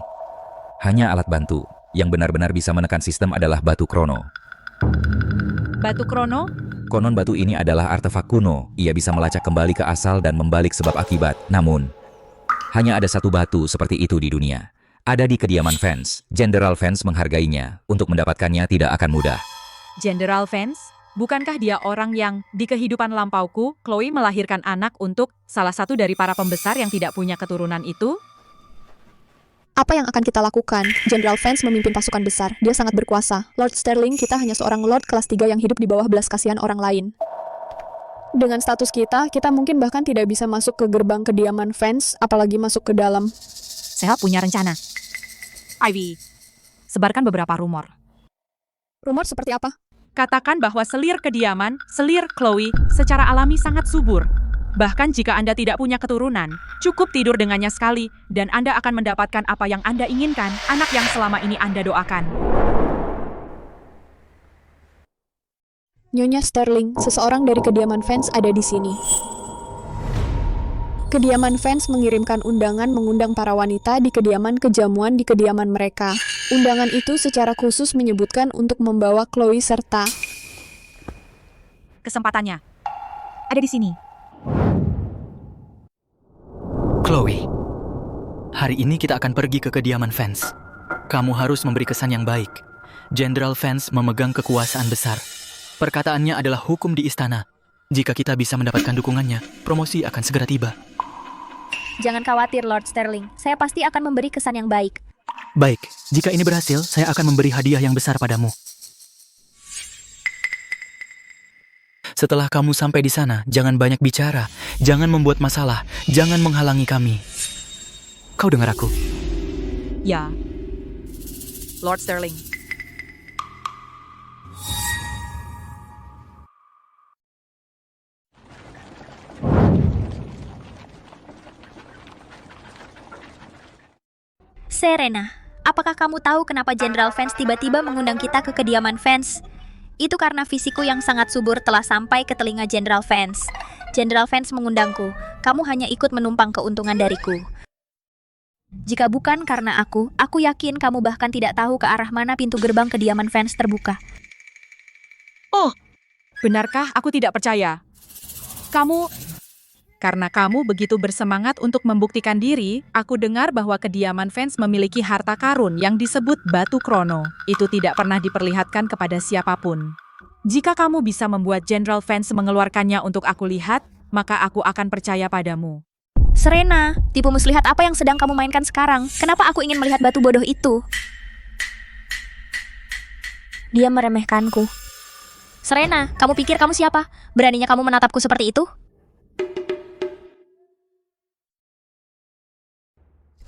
hanya alat bantu. Yang benar-benar bisa menekan sistem adalah batu krono. Batu krono? Konon batu ini adalah artefak kuno. Ia bisa melacak kembali ke asal dan membalik sebab akibat. Namun, hanya ada satu batu seperti itu di dunia. Ada di kediaman Vance. General Vance menghargainya. Untuk mendapatkannya tidak akan mudah. General Vance? Bukankah dia orang yang, di kehidupan lampauku, Chloe melahirkan anak untuk salah satu dari para pembesar yang tidak punya keturunan itu? Apa yang akan kita lakukan? General Vance memimpin pasukan besar. Dia sangat berkuasa. Lord Sterling, kita hanya seorang Lord kelas 3 yang hidup di bawah belas kasihan orang lain. Dengan status kita mungkin bahkan tidak bisa masuk ke gerbang kediaman Vance, apalagi masuk ke dalam. Saya punya rencana. Ivy, sebarkan beberapa rumor. Rumor seperti apa? Katakan bahwa selir kediaman, selir Chloe, secara alami sangat subur. Bahkan jika Anda tidak punya keturunan, cukup tidur dengannya sekali, dan Anda akan mendapatkan apa yang Anda inginkan, anak yang selama ini Anda doakan. Nyonya Sterling, seseorang dari kediaman Vance ada di sini. Kediaman Vance mengirimkan undangan mengundang para wanita di kediaman kejamuan di kediaman mereka. Undangan itu secara khusus menyebutkan untuk membawa Chloe serta... Kesempatannya ada di sini. Chloe, hari ini kita akan pergi ke kediaman Vance. Kamu harus memberi kesan yang baik. Jenderal Vance memegang kekuasaan besar. Perkataannya adalah hukum di istana. Jika kita bisa mendapatkan dukungannya, promosi akan segera tiba. Jangan khawatir, Lord Sterling. Saya pasti akan memberi kesan yang baik. Baik, jika ini berhasil, saya akan memberi hadiah yang besar padamu. Setelah kamu sampai di sana, jangan banyak bicara. Jangan membuat masalah. Jangan menghalangi kami. Kau dengar aku? Ya. Lord Sterling. Serena, apakah kamu tahu kenapa Jenderal Vance tiba-tiba mengundang kita ke kediaman Vance? Itu karena fisikku yang sangat subur telah sampai ke telinga Jenderal Vance. Jenderal Vance mengundangku, kamu hanya ikut menumpang keuntungan dariku. Jika bukan karena aku yakin kamu bahkan tidak tahu ke arah mana pintu gerbang kediaman Vance terbuka. Oh, benarkah? Aku tidak percaya. Karena kamu begitu bersemangat untuk membuktikan diri, aku dengar bahwa kediaman Vance memiliki harta karun yang disebut batu krono. Itu tidak pernah diperlihatkan kepada siapapun. Jika kamu bisa membuat Jenderal Vance mengeluarkannya untuk aku lihat, maka aku akan percaya padamu. Serena, tipu muslihat apa yang sedang kamu mainkan sekarang? Kenapa aku ingin melihat batu bodoh itu? Dia meremehkanku. Serena, kamu pikir kamu siapa? Beraninya kamu menatapku seperti itu?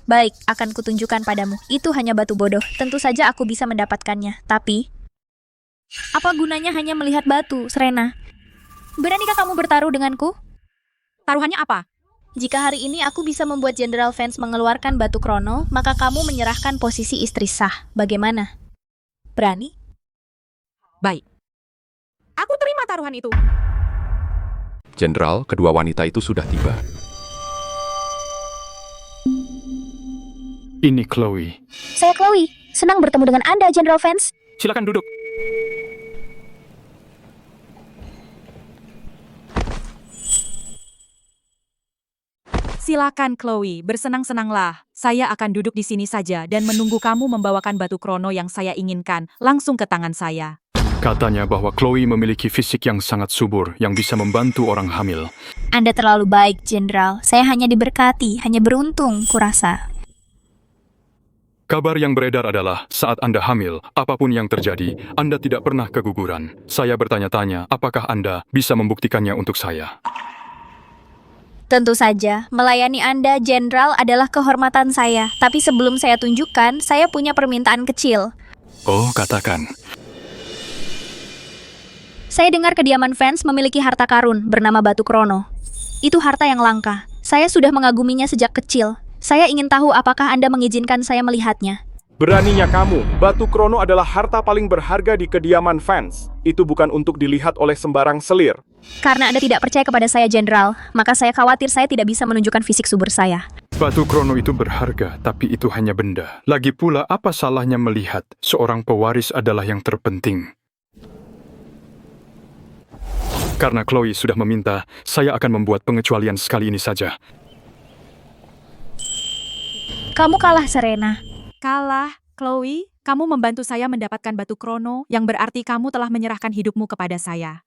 Baik, akan kutunjukkan padamu. Itu hanya batu bodoh. Tentu saja aku bisa mendapatkannya. Tapi, apa gunanya hanya melihat batu, Serena? Beranikah kamu bertaruh denganku? Taruhannya apa? Jika hari ini aku bisa membuat Jenderal Vance mengeluarkan batu krono, maka kamu menyerahkan posisi istri sah. Bagaimana? Berani? Baik. Aku terima taruhan itu. Jenderal, kedua wanita itu sudah tiba. Ini Chloe. Saya Chloe. Senang bertemu dengan Anda, Jenderal Vance. Silakan duduk. Silakan Chloe, bersenang-senanglah. Saya akan duduk di sini saja dan menunggu kamu membawakan batu krono yang saya inginkan langsung ke tangan saya. Katanya bahwa Chloe memiliki fisik yang sangat subur yang bisa membantu orang hamil. Anda terlalu baik, Jenderal. Saya hanya diberkati, hanya beruntung, kurasa. Kabar yang beredar adalah saat Anda hamil, apapun yang terjadi, Anda tidak pernah keguguran. Saya bertanya-tanya, apakah Anda bisa membuktikannya untuk saya? Tentu saja, melayani Anda, Jenderal, adalah kehormatan saya. Tapi sebelum saya tunjukkan, saya punya permintaan kecil. Oh, katakan. Saya dengar kediaman Vance memiliki harta karun bernama batu krono. Itu harta yang langka. Saya sudah mengaguminya sejak kecil. Saya ingin tahu apakah Anda mengizinkan saya melihatnya. Beraninya kamu, batu krono adalah harta paling berharga di kediaman Vance. Itu bukan untuk dilihat oleh sembarang selir. Karena Anda tidak percaya kepada saya, Jenderal, maka saya khawatir saya tidak bisa menunjukkan fisik subur saya. Batu krono itu berharga, tapi itu hanya benda. Lagi pula, apa salahnya melihat seorang pewaris adalah yang terpenting? Karena Chloe sudah meminta, saya akan membuat pengecualian sekali ini saja. Kamu kalah, Serena. Kalah, Chloe. Kamu membantu saya mendapatkan batu krono, yang berarti kamu telah menyerahkan hidupmu kepada saya.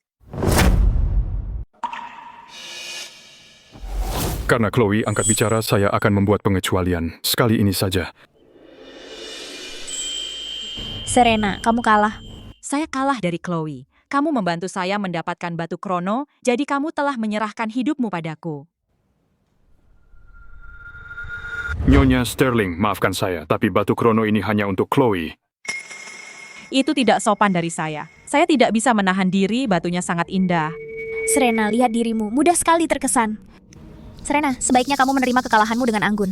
Karena Chloe angkat bicara, saya akan membuat pengecualian. Sekali ini saja. Serena, kamu kalah. Saya kalah dari Chloe. Kamu membantu saya mendapatkan batu krono, jadi kamu telah menyerahkan hidupmu padaku. Nyonya Sterling, maafkan saya, tapi batu krono ini hanya untuk Chloe. Itu tidak sopan dari saya. Saya tidak bisa menahan diri, batunya sangat indah. Serena, lihat dirimu. Mudah sekali terkesan. Serena, sebaiknya kamu menerima kekalahanmu dengan anggun.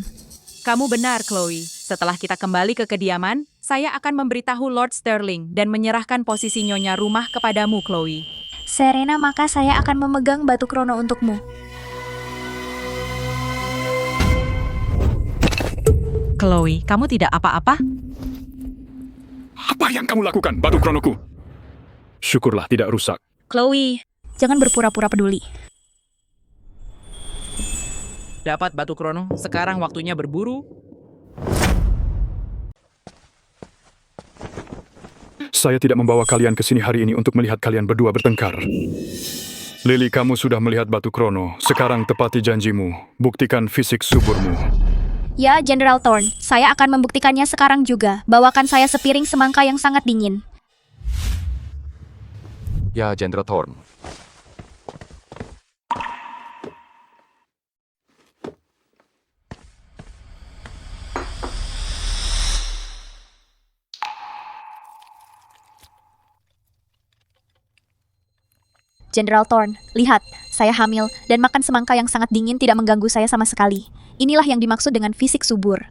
Kamu benar, Chloe. Setelah kita kembali ke kediaman, saya akan memberitahu Lord Sterling dan menyerahkan posisi nyonya rumah kepadamu, Chloe. Serena, maka saya akan memegang batu krono untukmu. Chloe, kamu tidak apa-apa? Apa yang kamu lakukan, batu kronoku? Syukurlah tidak rusak. Chloe, jangan berpura-pura peduli. Dapat batu krono, sekarang waktunya berburu. Saya tidak membawa kalian ke sini hari ini untuk melihat kalian berdua bertengkar. Lily, kamu sudah melihat batu krono. Sekarang tepati janjimu. Buktikan fisik suburmu. Ya, Jenderal Thorne, saya akan membuktikannya sekarang juga. Bawakan saya sepiring semangka yang sangat dingin. Ya, Jenderal Thorne. Jenderal Thorne, lihat, saya hamil dan makan semangka yang sangat dingin tidak mengganggu saya sama sekali. Inilah yang dimaksud dengan fisik subur.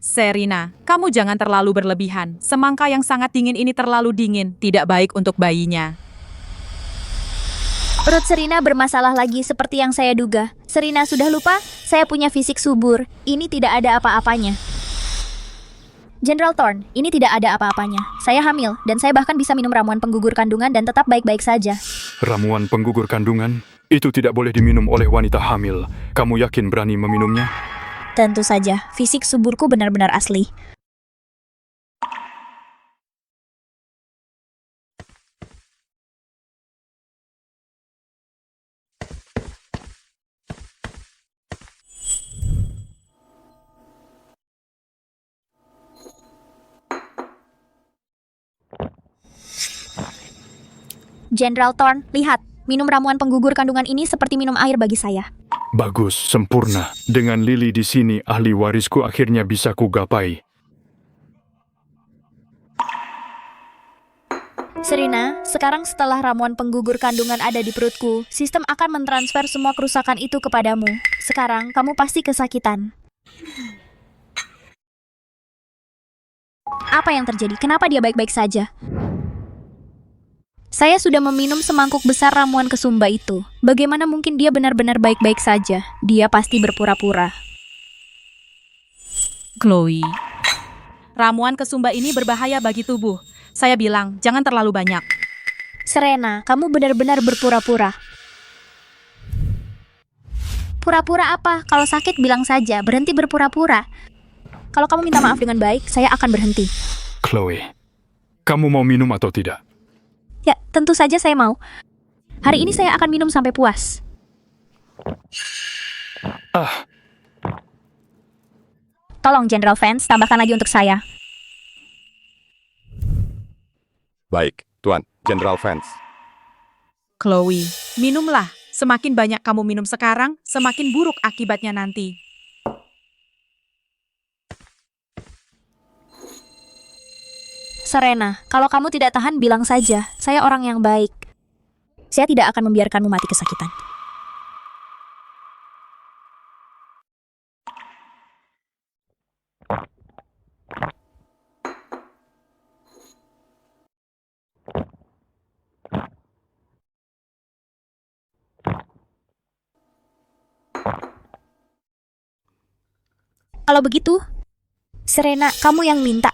Serena, kamu jangan terlalu berlebihan. Semangka yang sangat dingin ini terlalu dingin, tidak baik untuk bayinya. Perut Serena bermasalah lagi seperti yang saya duga. Serena sudah lupa, saya punya fisik subur. Ini tidak ada apa-apanya. Jenderal Thorne, ini tidak ada apa-apanya. Saya hamil dan saya bahkan bisa minum ramuan penggugur kandungan dan tetap baik-baik saja. Ramuan penggugur kandungan? Itu tidak boleh diminum oleh wanita hamil. Kamu yakin berani meminumnya? Tentu saja, fisik suburku benar-benar asli. Jenderal Thorne, lihat, minum ramuan penggugur kandungan ini seperti minum air bagi saya. Bagus, sempurna. Dengan Lily di sini, ahli warisku akhirnya bisa kugapai. Serena, sekarang setelah ramuan penggugur kandungan ada di perutku, sistem akan mentransfer semua kerusakan itu kepadamu. Sekarang, kamu pasti kesakitan. Apa yang terjadi? Kenapa dia baik-baik saja? Saya sudah meminum semangkuk besar ramuan kesumba itu. Bagaimana mungkin dia benar-benar baik-baik saja? Dia pasti berpura-pura. Chloe, ramuan kesumba ini berbahaya bagi tubuh. Saya bilang, jangan terlalu banyak. Serena, kamu benar-benar berpura-pura. Pura-pura apa? Kalau sakit bilang saja, berhenti berpura-pura. Kalau kamu minta maaf dengan baik, saya akan berhenti. Chloe, kamu mau minum atau tidak? Ya, tentu saja saya mau. Hari ini saya akan minum sampai puas. Tolong, Jenderal Vance, tambahkan lagi untuk saya. Baik, Tuan Jenderal Vance. Chloe, minumlah. Semakin banyak kamu minum sekarang, semakin buruk akibatnya nanti. Serena, kalau kamu tidak tahan, bilang saja. Saya orang yang baik. Saya tidak akan membiarkanmu mati kesakitan. Kalau begitu, Serena, kamu yang minta.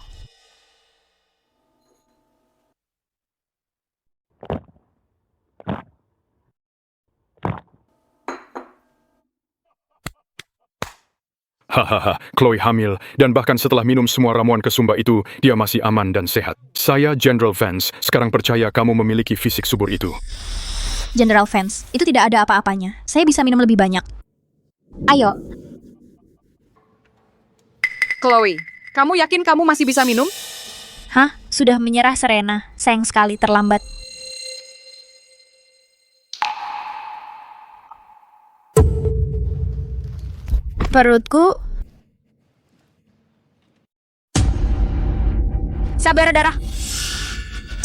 Hahaha, Chloe hamil, dan bahkan setelah minum semua ramuan kesumba itu, dia masih aman dan sehat. Saya, Jenderal Vance, sekarang percaya kamu memiliki fisik subur itu. Jenderal Vance, itu tidak ada apa-apanya. Saya bisa minum lebih banyak. Ayo. Chloe, kamu yakin kamu masih bisa minum? Hah? Sudah menyerah, Serena. Sayang sekali terlambat. Perutku. Sabar, darah.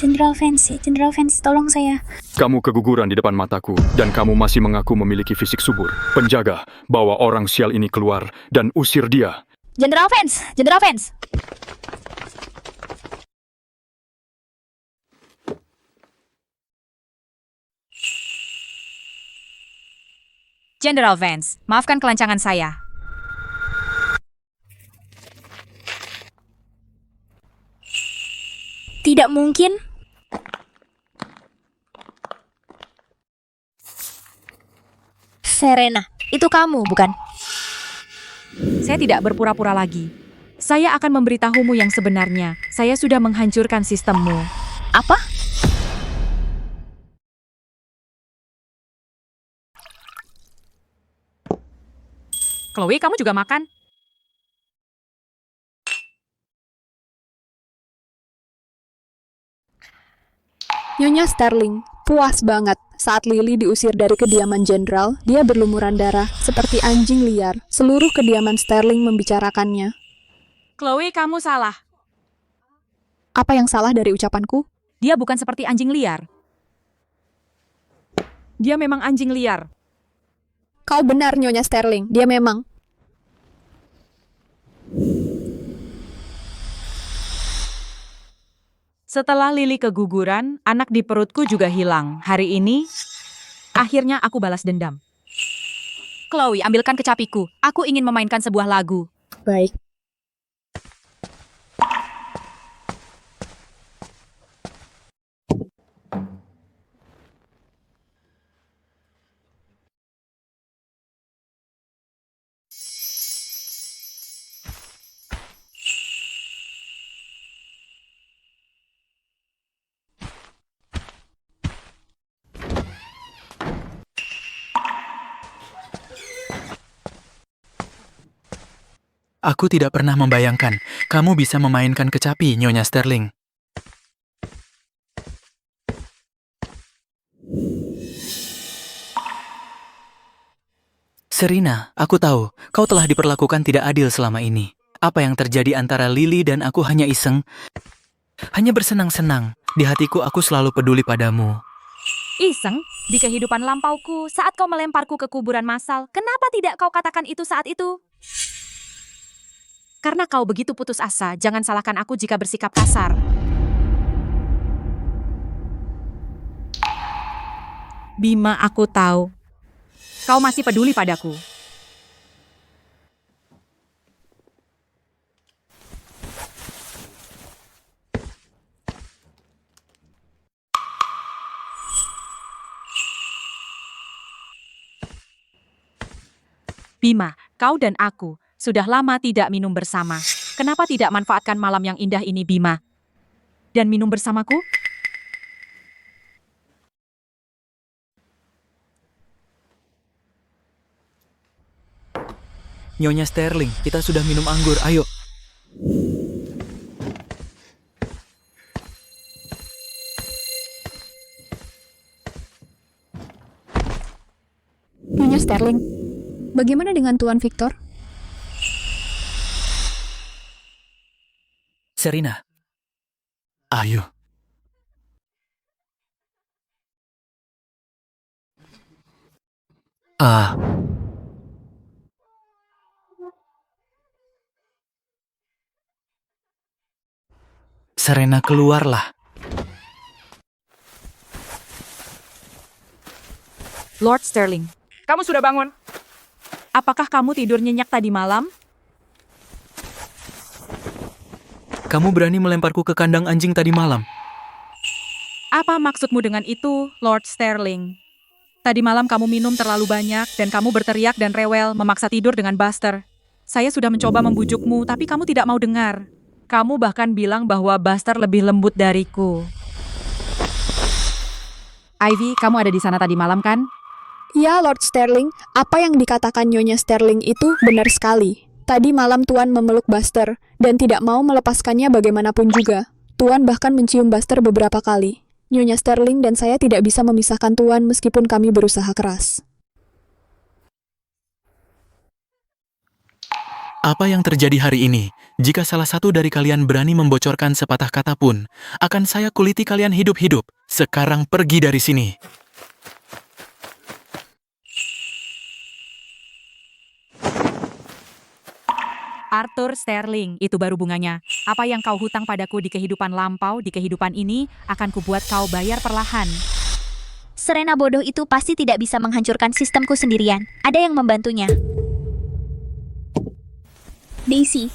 Jenderal Vance, tolong saya. Kamu keguguran di depan mataku, dan kamu masih mengaku memiliki fisik subur. Penjaga, bawa orang sial ini keluar, dan usir dia. Jenderal Vance. Jenderal Vance, maafkan kelancangan saya. Tidak mungkin. Serena, itu kamu, bukan? Saya tidak berpura-pura lagi. Saya akan memberitahumu yang sebenarnya. Saya sudah menghancurkan sistemmu. Apa? Chloe, kamu juga makan? Nyonya Sterling, puas banget. Saat Lily diusir dari kediaman jenderal, dia berlumuran darah seperti anjing liar. Seluruh kediaman Sterling membicarakannya. Chloe, kamu salah. Apa yang salah dari ucapanku? Dia bukan seperti anjing liar. Dia memang anjing liar. Kau benar, Nyonya Sterling. Dia memang. Setelah Lily keguguran, anak di perutku juga hilang. Hari ini, akhirnya aku balas dendam. Chloe, ambilkan kecapiku. Aku ingin memainkan sebuah lagu. Baik. Aku tidak pernah membayangkan kamu bisa memainkan kecapi, Nyonya Sterling. Serena, aku tahu kau telah diperlakukan tidak adil selama ini. Apa yang terjadi antara Lily dan aku hanya iseng, hanya bersenang-senang. Di hatiku aku selalu peduli padamu. Iseng, di kehidupan lampauku, saat kau melemparku ke kuburan massal, kenapa tidak kau katakan itu saat itu? Karena kau begitu putus asa, jangan salahkan aku jika bersikap kasar. Bima, aku tahu. Kau masih peduli padaku. Bima, kau dan aku sudah lama tidak minum bersama. Kenapa tidak manfaatkan malam yang indah ini, Bima? Dan minum bersamaku? Nyonya Sterling, kita sudah minum anggur, ayo. Nyonya Sterling, bagaimana dengan Tuan Victor? Serena, ayo. Serena, keluarlah. Lord Sterling, kamu sudah bangun? Apakah kamu tidur nyenyak tadi malam? Kamu berani melemparku ke kandang anjing tadi malam. Apa maksudmu dengan itu, Lord Sterling? Tadi malam kamu minum terlalu banyak dan kamu berteriak dan rewel memaksa tidur dengan Buster. Saya sudah mencoba membujukmu, tapi kamu tidak mau dengar. Kamu bahkan bilang bahwa Buster lebih lembut dariku. Ivy, kamu ada di sana tadi malam kan? Ya, Lord Sterling. Apa yang dikatakan Nyonya Sterling itu benar sekali. Tadi malam Tuan memeluk Buster dan tidak mau melepaskannya bagaimanapun juga. Tuan bahkan mencium Buster beberapa kali. Nyonya Sterling dan saya tidak bisa memisahkan Tuan meskipun kami berusaha keras. Apa yang terjadi hari ini? Jika salah satu dari kalian berani membocorkan sepatah kata pun, akan saya kuliti kalian hidup-hidup. Sekarang pergi dari sini. Arthur Sterling, itu baru bunganya. Apa yang kau hutang padaku di kehidupan lampau, di kehidupan ini, akan kubuat kau bayar perlahan. Serena bodoh itu pasti tidak bisa menghancurkan sistemku sendirian. Ada yang membantunya. Daisy,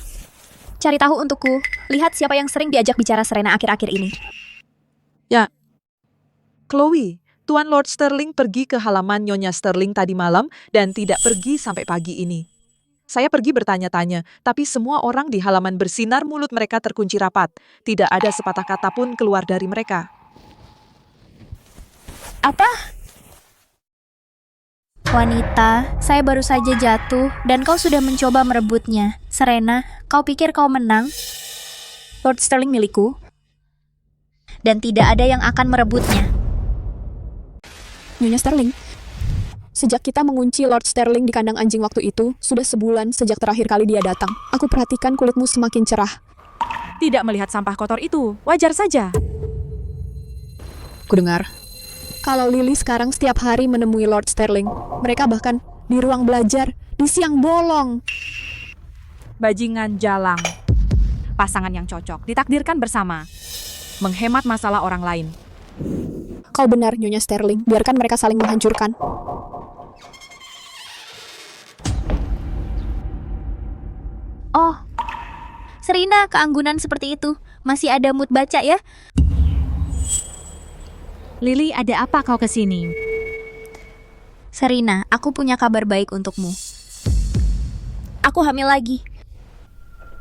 cari tahu untukku. Lihat siapa yang sering diajak bicara Serena akhir-akhir ini. Ya, Chloe, Tuan Lord Sterling pergi ke halaman Nyonya Sterling tadi malam dan tidak pergi sampai pagi ini. Saya pergi bertanya-tanya, tapi semua orang di halaman bersinar, mulut mereka terkunci rapat. Tidak ada sepatah kata pun keluar dari mereka. Apa? Wanita, saya baru saja jatuh dan kau sudah mencoba merebutnya. Serena, kau pikir kau menang? Lord Sterling milikku. Dan tidak ada yang akan merebutnya. Nyonya Sterling, sejak kita mengunci Lord Sterling di kandang anjing waktu itu, sudah sebulan sejak terakhir kali dia datang. Aku perhatikan kulitmu semakin cerah. Tidak melihat sampah kotor itu, wajar saja. Kudengar, kalau Lily sekarang setiap hari menemui Lord Sterling, mereka bahkan di ruang belajar, di siang bolong. Bajingan jalang. Pasangan yang cocok, ditakdirkan bersama. Menghemat masalah orang lain. Kau benar, Nyonya Sterling. Biarkan mereka saling menghancurkan. Oh, Serena, keanggunan seperti itu. Masih ada mood baca ya? Lily, ada apa kau kesini? Serena, aku punya kabar baik untukmu. Aku hamil lagi.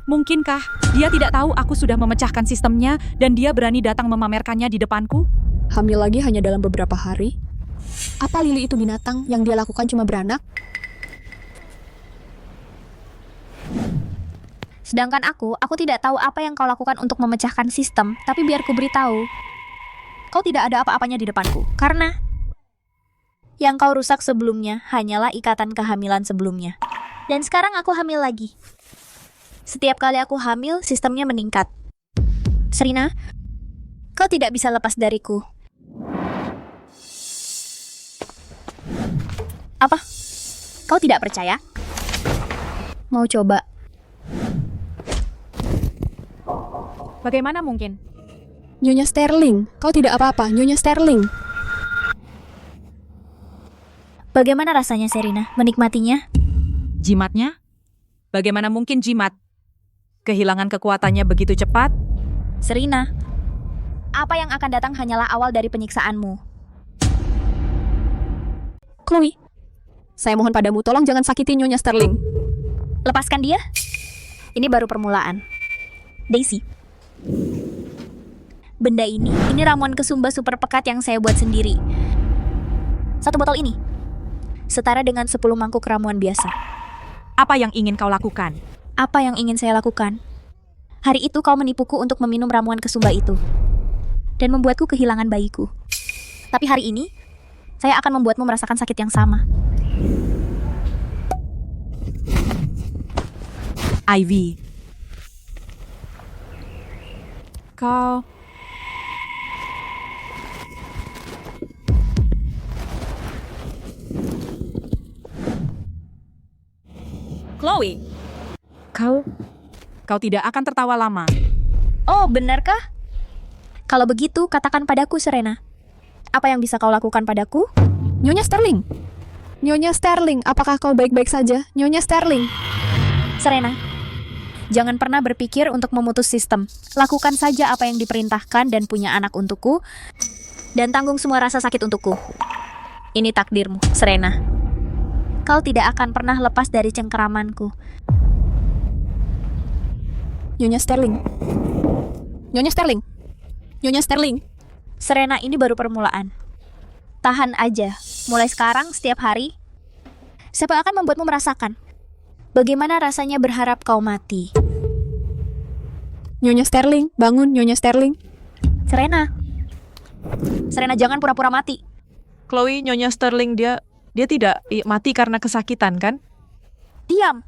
Mungkinkah dia tidak tahu aku sudah memecahkan sistemnya dan dia berani datang memamerkannya di depanku? Hamil lagi hanya dalam beberapa hari? Apa Lily itu binatang yang dia lakukan cuma beranak? Sedangkan aku tidak tahu apa yang kau lakukan untuk memecahkan sistem, tapi biar ku beritahu. Kau tidak ada apa-apanya di depanku, karena yang kau rusak sebelumnya hanyalah ikatan kehamilan sebelumnya. Dan sekarang aku hamil lagi. Setiap kali aku hamil, sistemnya meningkat. Serena, kau tidak bisa lepas dariku. Apa? Kau tidak percaya? Mau coba? Bagaimana mungkin? Nyonya Sterling, kau tidak apa-apa, Nyonya Sterling. Bagaimana rasanya, Serena? Menikmatinya? Jimatnya? Bagaimana mungkin jimat? Kehilangan kekuatannya begitu cepat? Serena, apa yang akan datang hanyalah awal dari penyiksaanmu. Chloe, saya mohon padamu, tolong jangan sakiti Nyonya Sterling. Lepaskan dia. Ini baru permulaan. Daisy. Benda ini ramuan kesumba super pekat yang saya buat sendiri. 1 botol ini setara dengan 10 mangkuk ramuan biasa. Apa yang ingin kau lakukan? Apa yang ingin saya lakukan? Hari itu kau menipuku untuk meminum ramuan kesumba itu dan membuatku kehilangan bayiku. Tapi hari ini, saya akan membuatmu merasakan sakit yang sama. Ivy. Kau... Chloe, Kau tidak akan tertawa lama. Oh, benarkah? Kalau begitu, katakan padaku, Serena. Apa yang bisa kau lakukan padaku? Nyonya Sterling. Nyonya Sterling, apakah kau baik-baik saja? Nyonya Sterling. Serena, jangan pernah berpikir untuk memutus sistem. Lakukan saja apa yang diperintahkan dan punya anak untukku, dan tanggung semua rasa sakit untukku. Ini takdirmu, Serena. Kau tidak akan pernah lepas dari cengkeramanku. Nyonya Sterling. Nyonya Sterling. Nyonya Sterling. Serena, ini baru permulaan. Tahan aja. Mulai sekarang, setiap hari, saya akan membuatmu merasakan bagaimana rasanya berharap kau mati. Nyonya Sterling, bangun, Nyonya Sterling. Serena. Serena, jangan pura-pura mati. Chloe, Nyonya Sterling, dia tidak mati karena kesakitan, kan? Diam.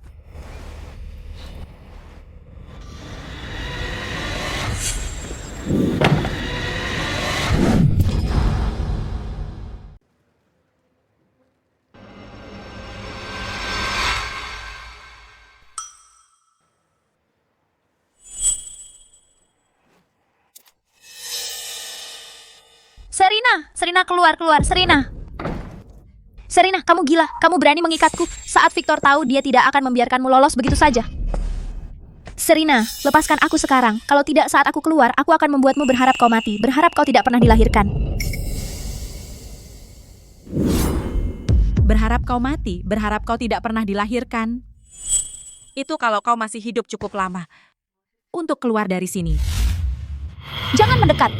Serena, keluar, Serena. Serena, kamu gila, kamu berani mengikatku saat Victor tahu dia tidak akan membiarkanmu lolos begitu saja. Serena, lepaskan aku sekarang. Kalau tidak saat aku keluar, aku akan membuatmu berharap kau mati, berharap kau tidak pernah dilahirkan. Berharap kau mati, berharap kau tidak pernah dilahirkan. Itu kalau kau masih hidup cukup lama untuk keluar dari sini. Jangan mendekat.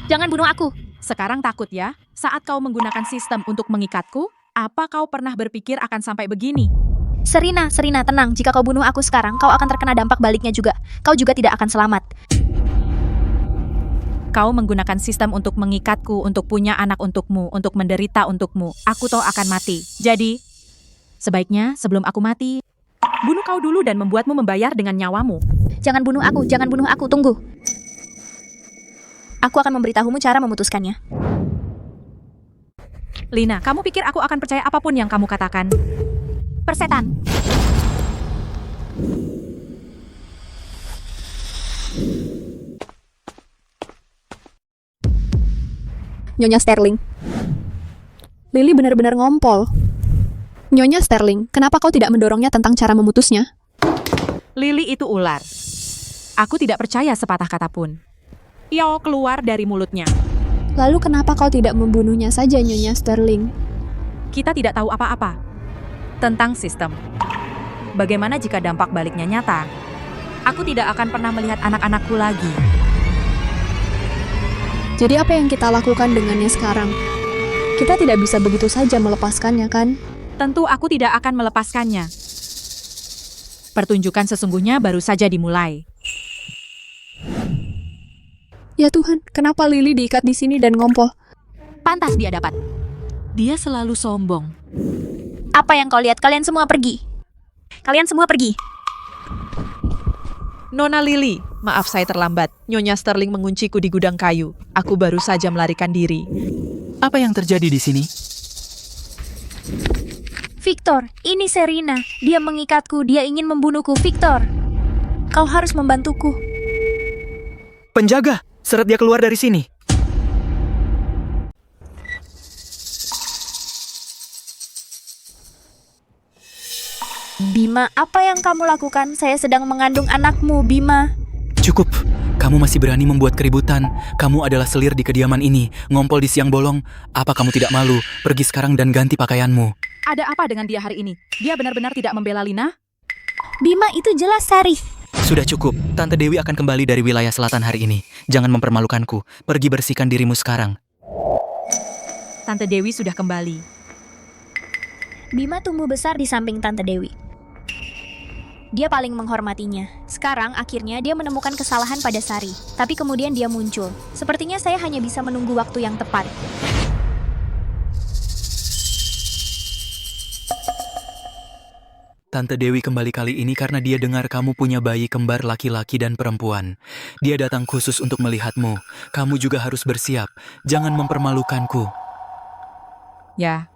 Jangan bunuh aku. Sekarang takut ya? Saat kau menggunakan sistem untuk mengikatku, apa kau pernah berpikir akan sampai begini? Serena, tenang. Jika kau bunuh aku sekarang, kau akan terkena dampak baliknya juga. Kau juga tidak akan selamat. Kau menggunakan sistem untuk mengikatku, untuk punya anak untukmu, untuk menderita untukmu. Aku tahu akan mati. Jadi, sebaiknya sebelum aku mati, bunuh kau dulu dan membuatmu membayar dengan nyawamu. Jangan bunuh aku, tunggu. Aku akan memberitahumu cara memutuskannya. Lina, kamu pikir aku akan percaya apapun yang kamu katakan? Persetan. Nyonya Sterling. Lily benar-benar ngompol. Nyonya Sterling, kenapa kau tidak mendorongnya tentang cara memutusnya? Lily itu ular. Aku tidak percaya sepatah kata pun. Yo keluar dari mulutnya. Lalu kenapa kau tidak membunuhnya saja, Nyonya Sterling? Kita tidak tahu apa-apa tentang sistem. Bagaimana jika dampak baliknya nyata? Aku tidak akan pernah melihat anak-anakku lagi. Jadi apa yang kita lakukan dengannya sekarang? Kita tidak bisa begitu saja melepaskannya, kan? Tentu aku tidak akan melepaskannya. Pertunjukan sesungguhnya baru saja dimulai. Ya Tuhan, kenapa Lily diikat di sini dan ngompol? Pantas dia dapat. Dia selalu sombong. Apa yang kau lihat? Kalian semua pergi. Nona Lily, maaf saya terlambat. Nyonya Sterling mengunciku di gudang kayu. Aku baru saja melarikan diri. Apa yang terjadi di sini? Victor, ini Serena. Dia mengikatku, dia ingin membunuhku. Victor, kau harus membantuku. Penjaga, seret dia keluar dari sini. Bima, apa yang kamu lakukan? Saya sedang mengandung anakmu, Bima. Cukup. Kamu masih berani membuat keributan. Kamu adalah selir di kediaman ini, ngompol di siang bolong. Apa kamu tidak malu? Pergi sekarang dan ganti pakaianmu. Ada apa dengan dia hari ini? Dia benar-benar tidak membela Lina? Bima, itu jelas Sari. Sudah cukup. Tante Dewi akan kembali dari wilayah selatan hari ini. Jangan mempermalukanku. Pergi bersihkan dirimu sekarang. Tante Dewi sudah kembali. Bima tumbuh besar di samping Tante Dewi. Dia paling menghormatinya. Sekarang akhirnya dia menemukan kesalahan pada Sari. Tapi kemudian dia muncul. Sepertinya saya hanya bisa menunggu waktu yang tepat. Tante Dewi kembali kali ini karena dia dengar kamu punya bayi kembar laki-laki dan perempuan. Dia datang khusus untuk melihatmu. Kamu juga harus bersiap. Jangan mempermalukanku. Ya.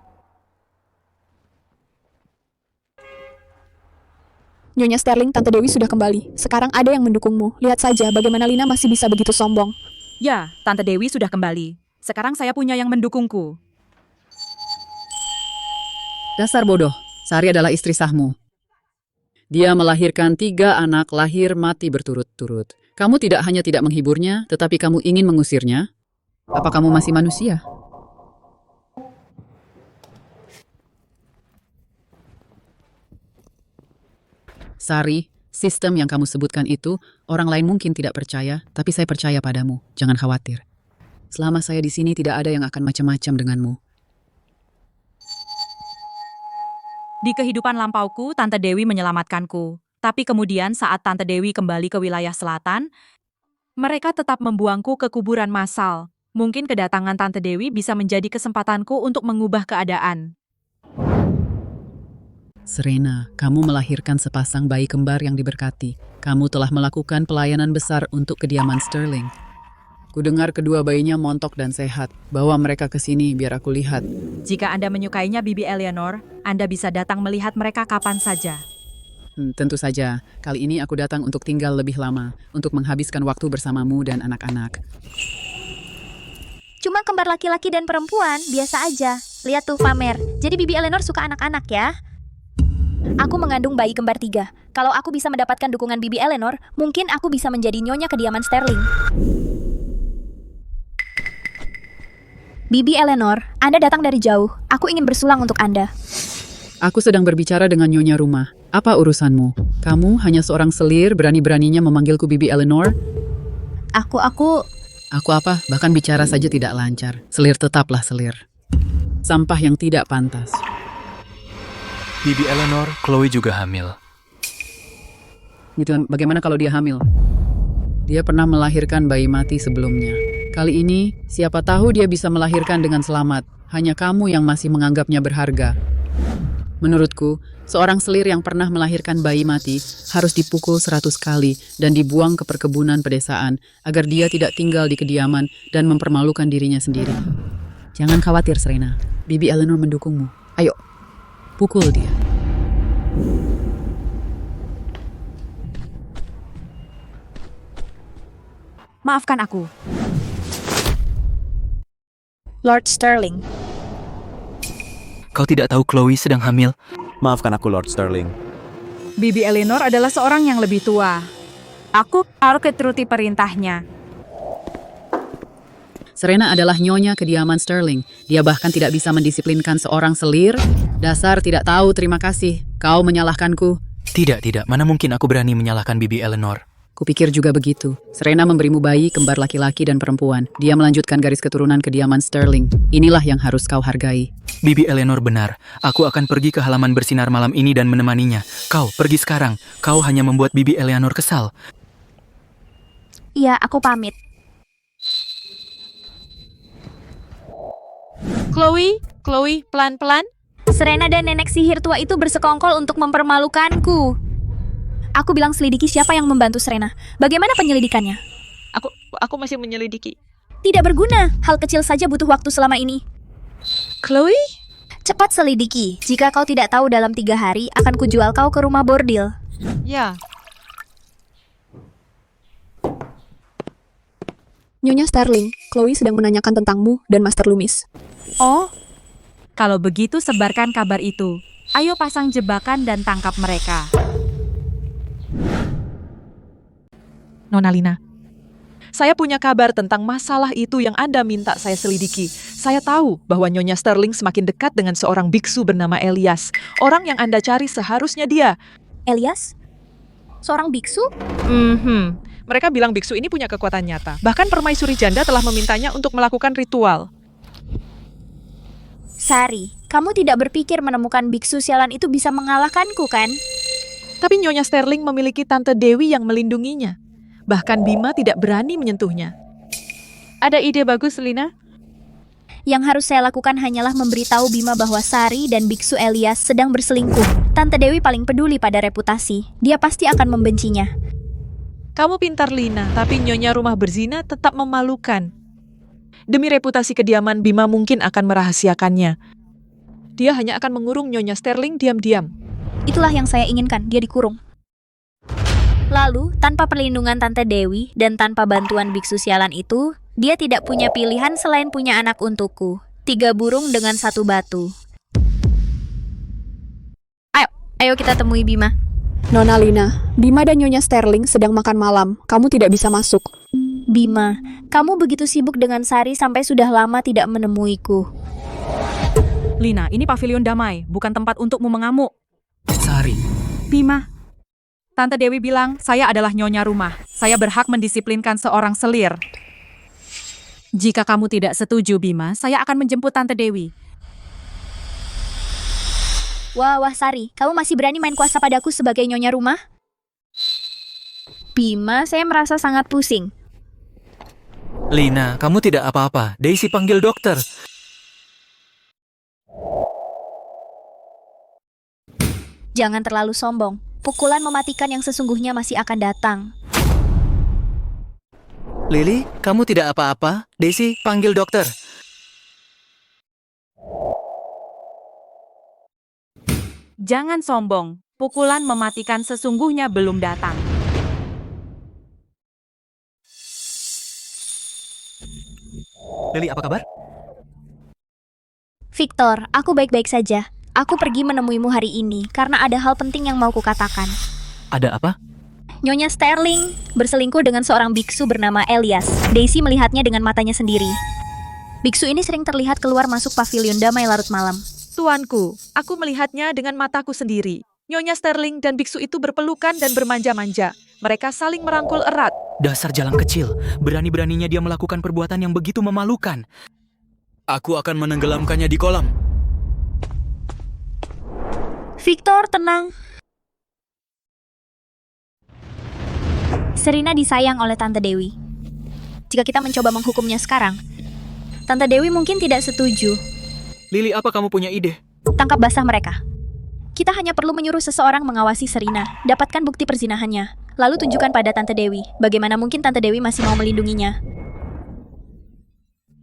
Nyonya Sterling, Tante Dewi sudah kembali. Sekarang ada yang mendukungmu. Lihat saja bagaimana Lina masih bisa begitu sombong. Ya, Tante Dewi sudah kembali. Sekarang saya punya yang mendukungku. Dasar bodoh, Sari adalah istri sahmu. Dia melahirkan 3 anak lahir mati berturut-turut. Kamu tidak hanya tidak menghiburnya, tetapi kamu ingin mengusirnya? Apa kamu masih manusia? Sari, sistem yang kamu sebutkan itu, orang lain mungkin tidak percaya, tapi saya percaya padamu. Jangan khawatir. Selama saya di sini tidak ada yang akan macam-macam denganmu. Di kehidupan lampauku, Tante Dewi menyelamatkanku. Tapi kemudian saat Tante Dewi kembali ke wilayah selatan, mereka tetap membuangku ke kuburan massal. Mungkin kedatangan Tante Dewi bisa menjadi kesempatanku untuk mengubah keadaan. Serena, kamu melahirkan sepasang bayi kembar yang diberkati. Kamu telah melakukan pelayanan besar untuk kediaman Sterling. Kudengar kedua bayinya montok dan sehat. Bawa mereka ke sini biar aku lihat. Jika Anda menyukainya, Bibi Eleanor, Anda bisa datang melihat mereka kapan saja. Tentu saja, kali ini aku datang untuk tinggal lebih lama, untuk menghabiskan waktu bersamamu dan anak-anak. Cuma kembar laki-laki dan perempuan, biasa aja. Lihat tuh pamer. Jadi Bibi Eleanor suka anak-anak ya? Aku mengandung bayi kembar 3. Kalau aku bisa mendapatkan dukungan Bibi Eleanor, mungkin aku bisa menjadi nyonya kediaman Sterling. Bibi Eleanor, Anda datang dari jauh. Aku ingin bersulang untuk Anda. Aku sedang berbicara dengan nyonya rumah. Apa urusanmu? Kamu hanya seorang selir, berani-beraninya memanggilku Bibi Eleanor? Aku apa? Bahkan bicara saja tidak lancar. Selir tetaplah selir. Sampah yang tidak pantas. Bibi Eleanor, Chloe juga hamil. Gitu, bagaimana kalau dia hamil? Dia pernah melahirkan bayi mati sebelumnya. Kali ini, siapa tahu dia bisa melahirkan dengan selamat. Hanya kamu yang masih menganggapnya berharga. Menurutku, seorang selir yang pernah melahirkan bayi mati harus dipukul 100 kali dan dibuang ke perkebunan pedesaan agar dia tidak tinggal di kediaman dan mempermalukan dirinya sendiri. Jangan khawatir, Serena. Bibi Eleanor mendukungmu. Ayo, pukul dia. Maafkan aku. Lord Sterling. Kau tidak tahu Chloe sedang hamil? Maafkan aku, Lord Sterling. Bibi Eleanor adalah seorang yang lebih tua. Aku harus keturuti perintahnya. Serena adalah nyonya kediaman Sterling. Dia bahkan tidak bisa mendisiplinkan seorang selir. Dasar tidak tahu, terima kasih. Kau menyalahkanku. Tidak. Mana mungkin aku berani menyalahkan Bibi Eleanor. Kupikir juga begitu. Serena memberimu bayi kembar laki-laki dan perempuan. Dia melanjutkan garis keturunan kediaman Sterling. Inilah yang harus kau hargai. Bibi Eleanor benar. Aku akan pergi ke halaman bersinar malam ini dan menemaninya. Kau pergi sekarang. Kau hanya membuat Bibi Eleanor kesal. Iya, aku pamit. Chloe, pelan-pelan. Serena dan nenek sihir tua itu bersekongkol untuk mempermalukanku. Aku bilang selidiki siapa yang membantu Serena. Bagaimana penyelidikannya? Aku masih menyelidiki. Tidak berguna. Hal kecil saja butuh waktu selama ini. Chloe? Cepat selidiki. Jika kau tidak tahu dalam 3 hari, akan kujual kau ke rumah bordil. Ya. Nyonya Sterling, Chloe sedang menanyakan tentangmu dan Master Loomis. Oh, kalau begitu sebarkan kabar itu. Ayo pasang jebakan dan tangkap mereka. Nona Lina, saya punya kabar tentang masalah itu yang Anda minta saya selidiki. Saya tahu bahwa Nyonya Sterling semakin dekat dengan seorang biksu bernama Elias. Orang yang Anda cari seharusnya dia. Elias? Seorang biksu? Mereka bilang biksu ini punya kekuatan nyata. Bahkan permaisuri janda telah memintanya untuk melakukan ritual. Sari, kamu tidak berpikir menemukan biksu sialan itu bisa mengalahkanku, kan? Tapi Nyonya Sterling memiliki Tante Dewi yang melindunginya. Bahkan Bima tidak berani menyentuhnya. Ada ide bagus, Lina? Yang harus saya lakukan hanyalah memberitahu Bima bahwa Sari dan biksu Elias sedang berselingkuh. Tante Dewi paling peduli pada reputasi. Dia pasti akan membencinya. Kamu pintar, Lina, tapi Nyonya rumah berzina tetap memalukan. Demi reputasi kediaman, Bima mungkin akan merahasiakannya. Dia hanya akan mengurung Nyonya Sterling diam-diam. Itulah yang saya inginkan, dia dikurung. Lalu, tanpa perlindungan Tante Dewi dan tanpa bantuan biksu sialan itu, dia tidak punya pilihan selain punya anak untukku. 3 burung dengan 1 batu. Ayo kita temui Bima. Nona Lina, Bima dan Nyonya Sterling sedang makan malam. Kamu tidak bisa masuk. Bima, kamu begitu sibuk dengan Sari sampai sudah lama tidak menemuiku. Lina, ini pavilion damai, bukan tempat untukmu mengamuk. Sari. Bima, Tante Dewi bilang saya adalah nyonya rumah. Saya berhak mendisiplinkan seorang selir. Jika kamu tidak setuju, Bima, saya akan menjemput Tante Dewi. Wah, Sari, kamu masih berani main kuasa padaku sebagai nyonya rumah? Bima, saya merasa sangat pusing. Lina, kamu tidak apa-apa. Daisy panggil dokter. Jangan terlalu sombong. Pukulan mematikan yang sesungguhnya masih akan datang. Lily, kamu tidak apa-apa. Daisy, panggil dokter. Jangan sombong. Pukulan mematikan sesungguhnya belum datang. Lily, apa kabar? Victor, aku baik-baik saja. Aku pergi menemuimu hari ini karena ada hal penting yang mau kukatakan. Ada apa? Nyonya Sterling berselingkuh dengan seorang biksu bernama Elias. Daisy melihatnya dengan matanya sendiri. Biksu ini sering terlihat keluar masuk pavilion damai larut malam. Tuanku, aku melihatnya dengan mataku sendiri. Nyonya Sterling dan biksu itu berpelukan dan bermanja-manja. Mereka saling merangkul erat. Dasar jalan kecil. Berani-beraninya dia melakukan perbuatan yang begitu memalukan. Aku akan menenggelamkannya di kolam. Victor, tenang. Serena disayang oleh Tante Dewi. Jika kita mencoba menghukumnya sekarang, Tante Dewi mungkin tidak setuju. Lily, apa kamu punya ide? Tangkap basah mereka. Kita hanya perlu menyuruh seseorang mengawasi Serena, dapatkan bukti perzinahannya, lalu tunjukkan pada Tante Dewi. Bagaimana mungkin Tante Dewi masih mau melindunginya?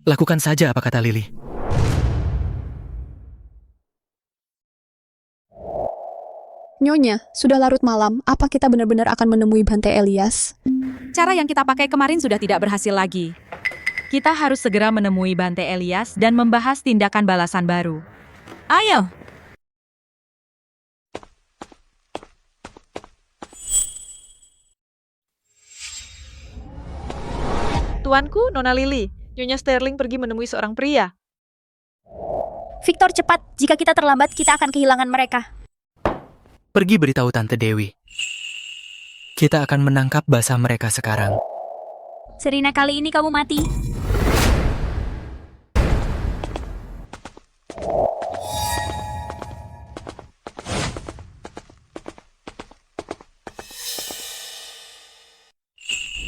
Lakukan saja apa kata Lily. Nyonya, sudah larut malam, apa kita benar-benar akan menemui Bante Elias? Cara yang kita pakai kemarin sudah tidak berhasil lagi. Kita harus segera menemui Bante Elias dan membahas tindakan balasan baru. Ayo! Tuanku, Nona Lily, Nyonya Sterling pergi menemui seorang pria. Victor, cepat. Jika kita terlambat, kita akan kehilangan mereka. Pergi beritahu Tante Dewi. Kita akan menangkap basah mereka sekarang. Serena, kali ini kamu mati.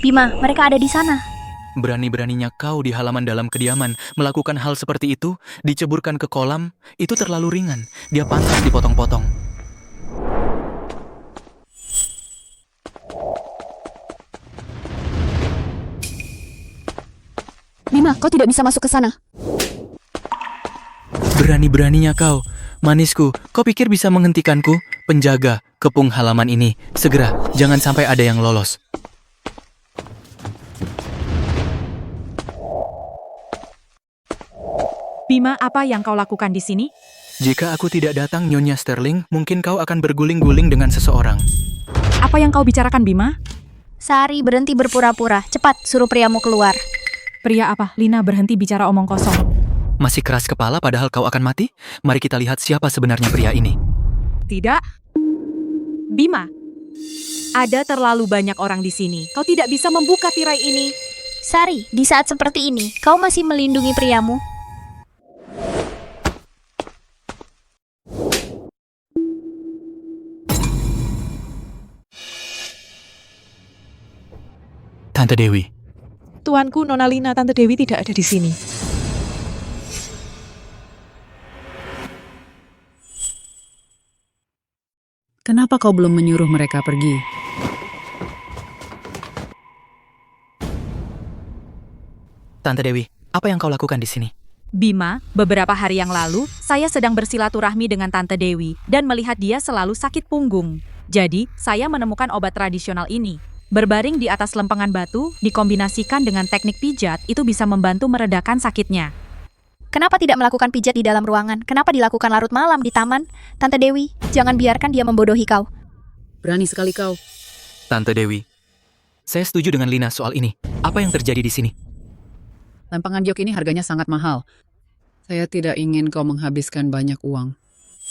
Bima, mereka ada di sana. Berani-beraninya kau di halaman dalam kediaman melakukan hal seperti itu, diceburkan ke kolam, itu terlalu ringan. Dia pantas dipotong-potong. Bima, kau tidak bisa masuk ke sana. Berani-beraninya kau. Manisku, kau pikir bisa menghentikanku? Penjaga, kepung halaman ini. Segera, jangan sampai ada yang lolos. Bima, apa yang kau lakukan di sini? Jika aku tidak datang, Nyonya Sterling, mungkin kau akan berguling-guling dengan seseorang. Apa yang kau bicarakan, Bima? Sari, berhenti berpura-pura. Cepat, suruh priamu keluar. Pria apa? Lina, berhenti bicara omong kosong. Masih keras kepala padahal kau akan mati? Mari kita lihat siapa sebenarnya pria ini. Tidak. Bima, ada terlalu banyak orang di sini. Kau tidak bisa membuka tirai ini. Sari, di saat seperti ini, kau masih melindungi priamu? Tante Dewi. Tuanku, Nona Lina, Tante Dewi tidak ada di sini. Kenapa kau belum menyuruh mereka pergi? Tante Dewi, apa yang kau lakukan di sini? Bima, beberapa hari yang lalu, saya sedang bersilaturahmi dengan Tante Dewi dan melihat dia selalu sakit punggung. Jadi, saya menemukan obat tradisional ini. Berbaring di atas lempengan batu, dikombinasikan dengan teknik pijat, itu bisa membantu meredakan sakitnya. Kenapa tidak melakukan pijat di dalam ruangan? Kenapa dilakukan larut malam di taman? Tante Dewi, jangan biarkan dia membodohi kau. Berani sekali kau. Tante Dewi, saya setuju dengan Lina soal ini. Apa yang terjadi di sini? Lempengan giok ini harganya sangat mahal. Saya tidak ingin kau menghabiskan banyak uang.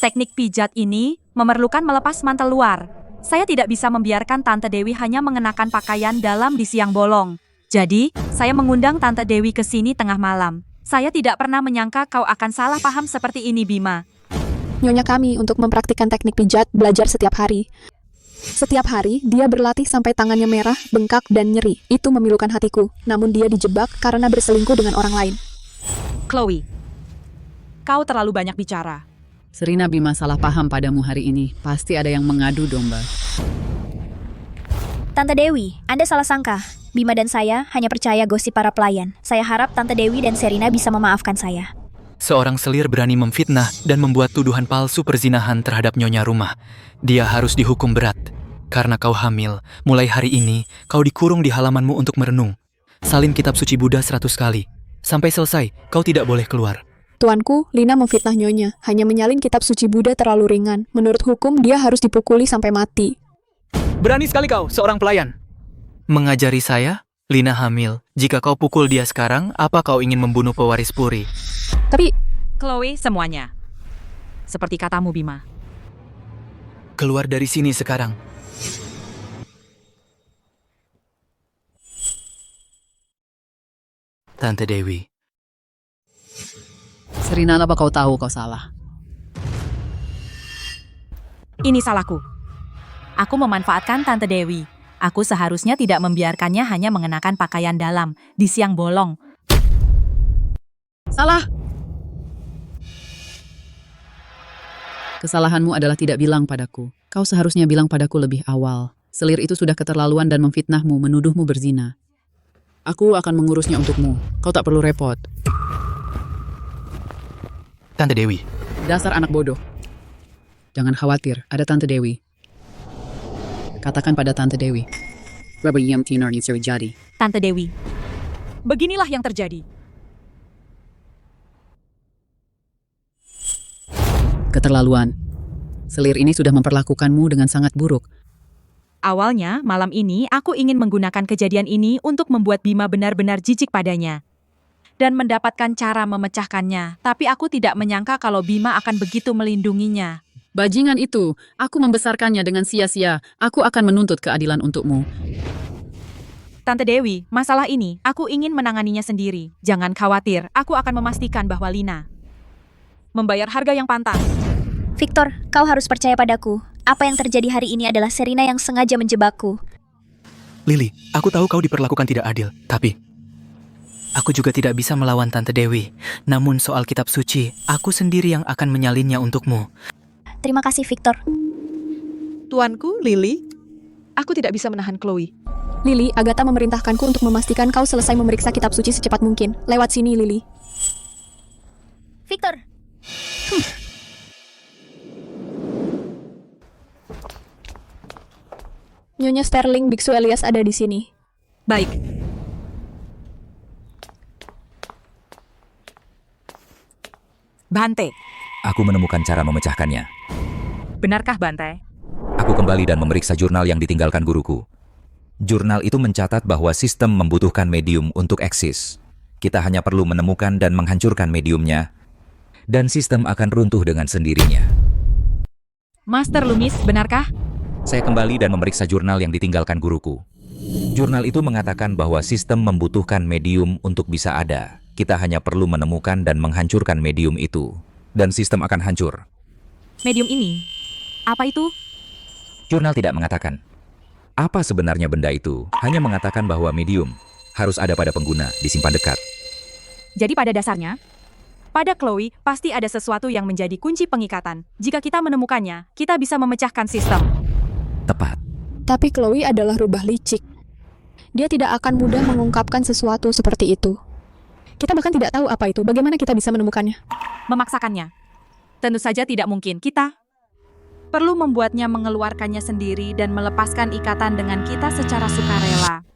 Teknik pijat ini memerlukan melepas mantel luar. Saya tidak bisa membiarkan Tante Dewi hanya mengenakan pakaian dalam di siang bolong. Jadi, saya mengundang Tante Dewi ke sini tengah malam. Saya tidak pernah menyangka kau akan salah paham seperti ini, Bima. Nyonya kami untuk mempraktikkan teknik pijat belajar setiap hari. Setiap hari, dia berlatih sampai tangannya merah, bengkak, dan nyeri. Itu memilukan hatiku. Namun dia dijebak karena berselingkuh dengan orang lain. Chloe, kau terlalu banyak bicara. Serena, Bima salah paham padamu hari ini. Pasti ada yang mengadu domba. Tante Dewi, Anda salah sangka. Bima dan saya hanya percaya gosip para pelayan. Saya harap Tante Dewi dan Serena bisa memaafkan saya. Seorang selir berani memfitnah dan membuat tuduhan palsu perzinahan terhadap nyonya rumah. Dia harus dihukum berat. Karena kau hamil, mulai hari ini, kau dikurung di halamanmu untuk merenung. Salin kitab suci Buddha 100 kali. Sampai selesai, kau tidak boleh keluar. Tuanku, Lina memfitnah nyonya. Hanya menyalin kitab suci Buddha terlalu ringan. Menurut hukum, dia harus dipukuli sampai mati. Berani sekali kau, seorang pelayan. Mengajari saya? Lina hamil. Jika kau pukul dia sekarang, apa kau ingin membunuh pewaris puri? Tapi... Chloe, semuanya. Seperti katamu, Bima. Keluar dari sini sekarang. Tante Dewi. Serena, apa kau tahu kau salah? Ini salahku. Aku memanfaatkan Tante Dewi. Aku seharusnya tidak membiarkannya hanya mengenakan pakaian dalam di siang bolong. Salah. Kesalahanmu adalah tidak bilang padaku. Kau seharusnya bilang padaku lebih awal. Selir itu sudah keterlaluan dan memfitnahmu, menuduhmu berzina. Aku akan mengurusnya untukmu. Kau tak perlu repot. Tante Dewi, Dasar anak bodoh. Jangan khawatir, ada Tante Dewi. Katakan pada Tante Dewi. Berapa yang terjadi? Tante Dewi, beginilah yang terjadi. Keterlaluan. Selir ini sudah memperlakukanmu dengan sangat buruk. Awalnya, malam ini aku ingin menggunakan kejadian ini untuk membuat Bima benar-benar jijik padanya. Dan mendapatkan cara memecahkannya. Tapi aku tidak menyangka kalau Bima akan begitu melindunginya. Bajingan itu, aku membesarkannya dengan sia-sia. Aku akan menuntut keadilan untukmu. Tante Dewi, masalah ini aku ingin menanganinya sendiri. Jangan khawatir, aku akan memastikan bahwa Lina membayar harga yang pantas. Victor, kau harus percaya padaku. Apa yang terjadi hari ini adalah Serena yang sengaja menjebakku. Lily, aku tahu kau diperlakukan tidak adil, tapi aku juga tidak bisa melawan Tante Dewi. Namun soal kitab suci, aku sendiri yang akan menyalinnya untukmu. Terima kasih, Victor. Tuanku, Lily, aku tidak bisa menahan Chloe. Lily, Agatha memerintahkanku untuk memastikan kau selesai memeriksa kitab suci secepat mungkin. Lewat sini, Lily. Victor. Nyonya Sterling, Biksu Elias ada di sini. Baik. Bante, Aku menemukan cara memecahkannya. benarkah Bante? Aku kembali dan memeriksa jurnal yang ditinggalkan guruku. Jurnal itu mencatat bahwa sistem membutuhkan medium untuk eksis. Kita hanya perlu menemukan dan menghancurkan mediumnya, dan sistem akan runtuh dengan sendirinya. Master Loomis, benarkah? Saya kembali dan memeriksa jurnal yang ditinggalkan guruku. Jurnal itu mengatakan bahwa sistem membutuhkan medium untuk bisa ada. Kita hanya perlu menemukan dan menghancurkan medium itu, dan sistem akan hancur. Medium ini, apa itu? Jurnal tidak mengatakan apa sebenarnya benda itu, hanya mengatakan bahwa medium harus ada pada pengguna, disimpan dekat. Jadi pada dasarnya, pada Chloe pasti ada sesuatu yang menjadi kunci pengikatan. Jika kita menemukannya, kita bisa memecahkan sistem. Tepat. Tapi Chloe adalah rubah licik. Dia tidak akan mudah mengungkapkan sesuatu seperti itu. Kita bahkan tidak tahu apa itu. Bagaimana kita bisa menemukannya? Memaksakannya. Tentu saja tidak mungkin. Kita perlu membuatnya mengeluarkannya sendiri dan melepaskan ikatan dengan kita secara sukarela.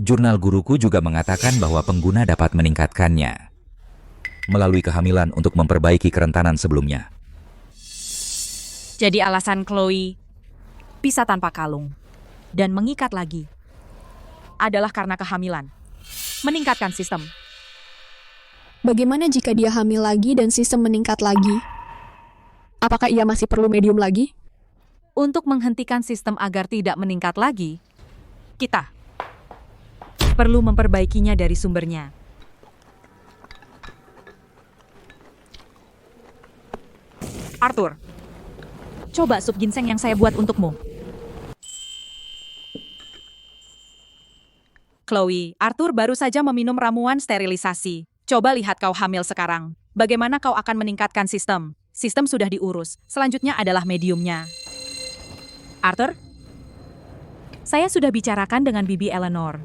Jurnal guruku juga mengatakan bahwa pengguna dapat meningkatkannya melalui kehamilan untuk memperbaiki kerentanan sebelumnya. Jadi alasan Chloe bisa tanpa kalung dan mengikat lagi adalah karena kehamilan. Meningkatkan sistem. Bagaimana jika dia hamil lagi dan sistem meningkat lagi? Apakah ia masih perlu medium lagi? Untuk menghentikan sistem agar tidak meningkat lagi, kita perlu memperbaikinya dari sumbernya. Arthur, coba sup ginseng yang saya buat untukmu. Chloe, Arthur baru saja meminum ramuan sterilisasi. Coba lihat kau hamil sekarang. Bagaimana kau akan meningkatkan sistem? Sistem sudah diurus. Selanjutnya adalah mediumnya. Arthur, saya sudah bicarakan dengan Bibi Eleanor.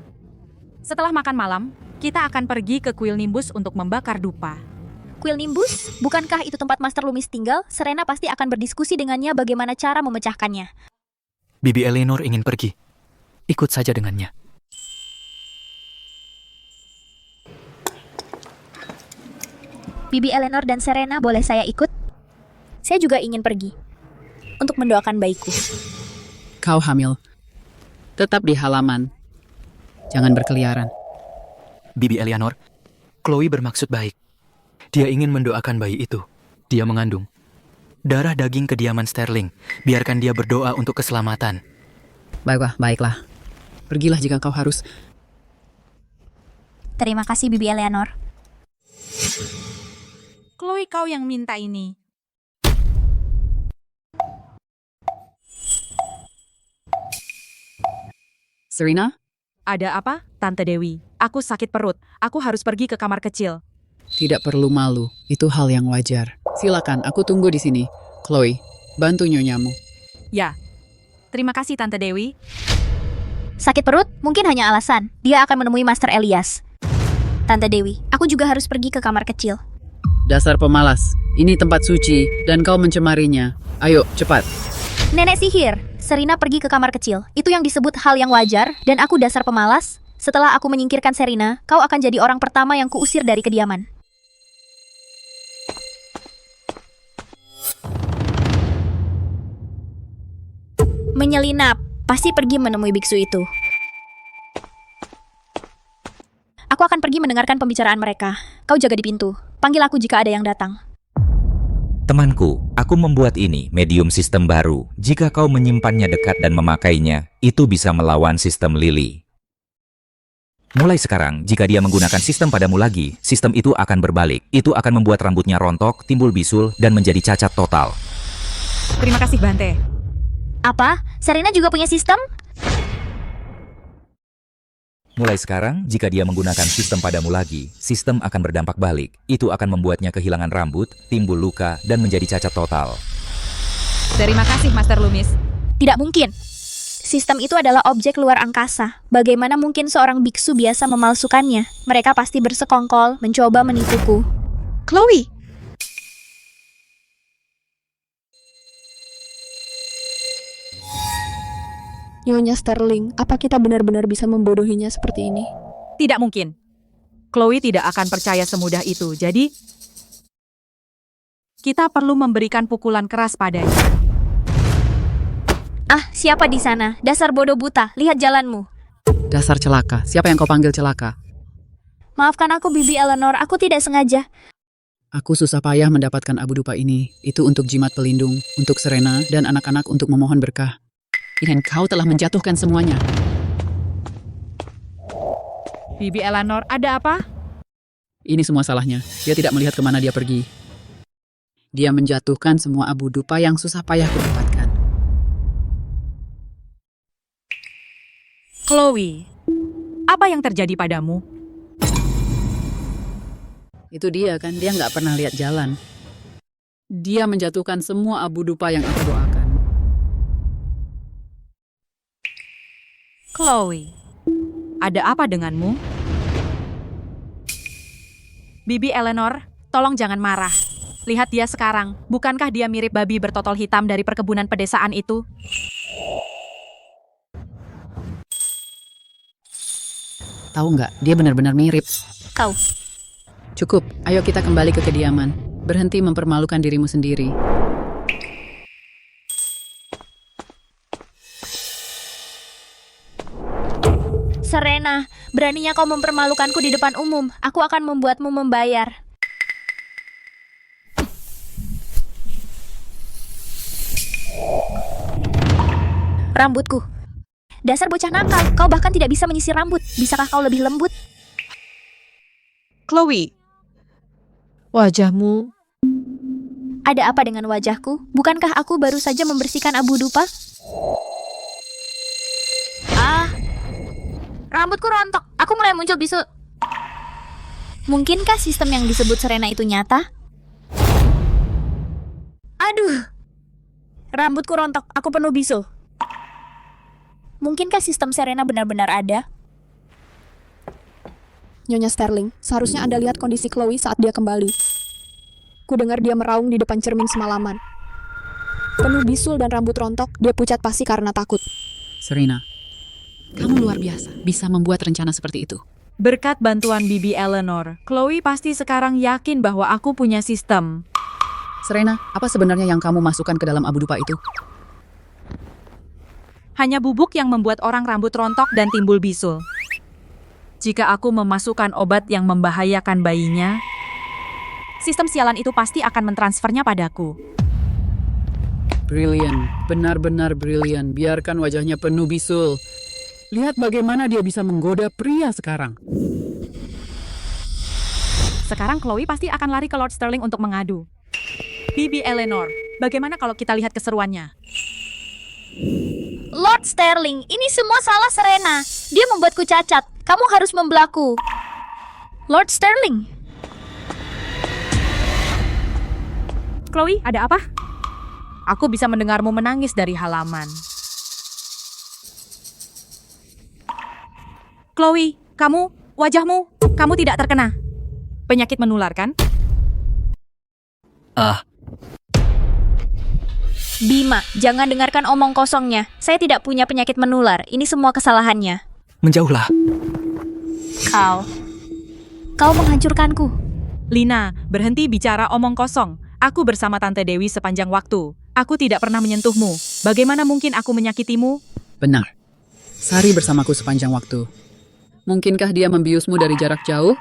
Setelah makan malam, kita akan pergi ke kuil Nimbus untuk membakar dupa. Kuil Nimbus? Bukankah itu tempat Master Loomis tinggal? Serena pasti akan berdiskusi dengannya bagaimana cara memecahkannya. Bibi Eleanor ingin pergi. Ikut saja dengannya. Bibi Eleanor dan Serena, boleh saya ikut? Saya juga ingin pergi. Untuk mendoakan bayiku. Kau hamil. Tetap di halaman. Jangan berkeliaran. Bibi Eleanor, Chloe bermaksud baik. Dia ingin mendoakan bayi itu. Dia mengandung darah daging kediaman Sterling. Biarkan dia berdoa untuk keselamatan. Baiklah. Pergilah jika kau harus. Terima kasih, Bibi Eleanor. Chloe, kau yang minta ini. Serena? Ada apa, Tante Dewi? Aku sakit perut. Aku harus pergi ke kamar kecil. Tidak perlu malu. Itu hal yang wajar. Silakan, aku tunggu di sini. Chloe, bantu nyonyamu. Ya. Terima kasih Tante Dewi. Sakit perut? Mungkin hanya alasan. Dia akan menemui Master Elias. Tante Dewi, aku juga harus pergi ke kamar kecil. Dasar pemalas, ini tempat suci dan kau mencemarinya. Ayo, cepat. Nenek sihir, Serena pergi ke kamar kecil. Itu yang disebut hal yang wajar, dan aku dasar pemalas. Setelah aku menyingkirkan Serena, kau akan jadi orang pertama yang kuusir dari kediaman. Menyelinap, pasti pergi menemui biksu itu. Aku akan pergi mendengarkan pembicaraan mereka. Kau jaga di pintu. Panggil aku jika ada yang datang. Temanku, aku membuat ini, medium sistem baru. Jika kau menyimpannya dekat dan memakainya, itu bisa melawan sistem Lily. Mulai sekarang, jika dia menggunakan sistem padamu lagi, sistem itu akan berbalik. Itu akan membuat rambutnya rontok, timbul bisul, dan menjadi cacat total. Terima kasih Bante. Apa? Serena juga punya sistem? Mulai sekarang, jika dia menggunakan sistem padamu lagi, sistem akan berdampak balik. Itu akan membuatnya kehilangan rambut, timbul luka, dan menjadi cacat total. Terima kasih Master Loomis. Tidak mungkin. Sistem itu adalah objek luar angkasa. Bagaimana mungkin seorang biksu biasa memalsukannya? Mereka pasti bersekongkol, mencoba menipuku. Chloe! Nyonya Sterling, apa kita benar-benar bisa membodohinya seperti ini? Tidak mungkin. Chloe tidak akan percaya semudah itu, jadi kita perlu memberikan pukulan keras padanya. Ah, siapa di sana? Dasar bodoh buta, lihat jalanmu. Dasar celaka, siapa yang kau panggil celaka? Maafkan aku, Bibi Eleanor, aku tidak sengaja. Aku susah payah mendapatkan abu dupa ini. Itu untuk jimat pelindung, untuk Serena, dan anak-anak untuk memohon berkah. Dan kau telah menjatuhkan semuanya. Bibi Eleanor, ada apa? Ini semua salahnya. Dia tidak melihat kemana dia pergi. Dia menjatuhkan semua abu dupa yang susah payah kudapatkan. Chloe, apa yang terjadi padamu? Itu dia kan, dia nggak pernah lihat jalan. Dia menjatuhkan semua abu dupa yang aku doakan. Chloe, ada apa denganmu? Bibi Eleanor, tolong jangan marah. Lihat dia sekarang, bukankah dia mirip babi bertotol hitam dari perkebunan pedesaan itu? Tahu nggak, dia benar-benar mirip. Kau. Cukup, ayo kita kembali ke kediaman. Berhenti mempermalukan dirimu sendiri. Serena, beraninya kau mempermalukanku di depan umum. Aku akan membuatmu membayar. Rambutku. Dasar bocah nakal, kau bahkan tidak bisa menyisir rambut. Bisakah kau lebih lembut? Chloe, wajahmu... Ada apa dengan wajahku? Bukankah aku baru saja membersihkan abu dupa? Ah, rambutku rontok. Aku mulai muncul bisul. Mungkinkah sistem yang disebut Serena itu nyata? Aduh, rambutku rontok. Aku penuh bisul. Mungkinkah sistem Serena benar-benar ada? Nyonya Sterling, seharusnya Anda lihat kondisi Chloe saat dia kembali. Kudengar dia meraung di depan cermin semalaman. Penuh bisul dan rambut rontok, dia pucat pasti karena takut. Serena, kamu luar biasa, bisa membuat rencana seperti itu. Berkat bantuan Bibi Eleanor, Chloe pasti sekarang yakin bahwa aku punya sistem. Serena, apa sebenarnya yang kamu masukkan ke dalam abu dupa itu? Hanya bubuk yang membuat orang rambut rontok dan timbul bisul. Jika aku memasukkan obat yang membahayakan bayinya, sistem sialan itu pasti akan mentransfernya padaku. Brilian, benar-benar brilian. Biarkan wajahnya penuh bisul. Lihat bagaimana dia bisa menggoda pria sekarang. Sekarang Chloe pasti akan lari ke Lord Sterling untuk mengadu. Bibi Eleanor, bagaimana kalau kita lihat keseruannya? Lord Sterling, ini semua salah Serena. Dia membuatku cacat. Kamu harus membelaku. Lord Sterling. Chloe, ada apa? Aku bisa mendengarmu menangis dari halaman. Chloe, wajahmu tidak terkena penyakit menular, kan? Bima, jangan dengarkan omong kosongnya. Saya tidak punya penyakit menular. Ini semua kesalahannya. Menjauhlah. Kau menghancurkanku. Lina, berhenti bicara omong kosong. Aku bersama Tante Dewi sepanjang waktu. Aku tidak pernah menyentuhmu. Bagaimana mungkin aku menyakitimu? Benar. Sari bersamaku sepanjang waktu. Mungkinkah dia membiusmu dari jarak jauh?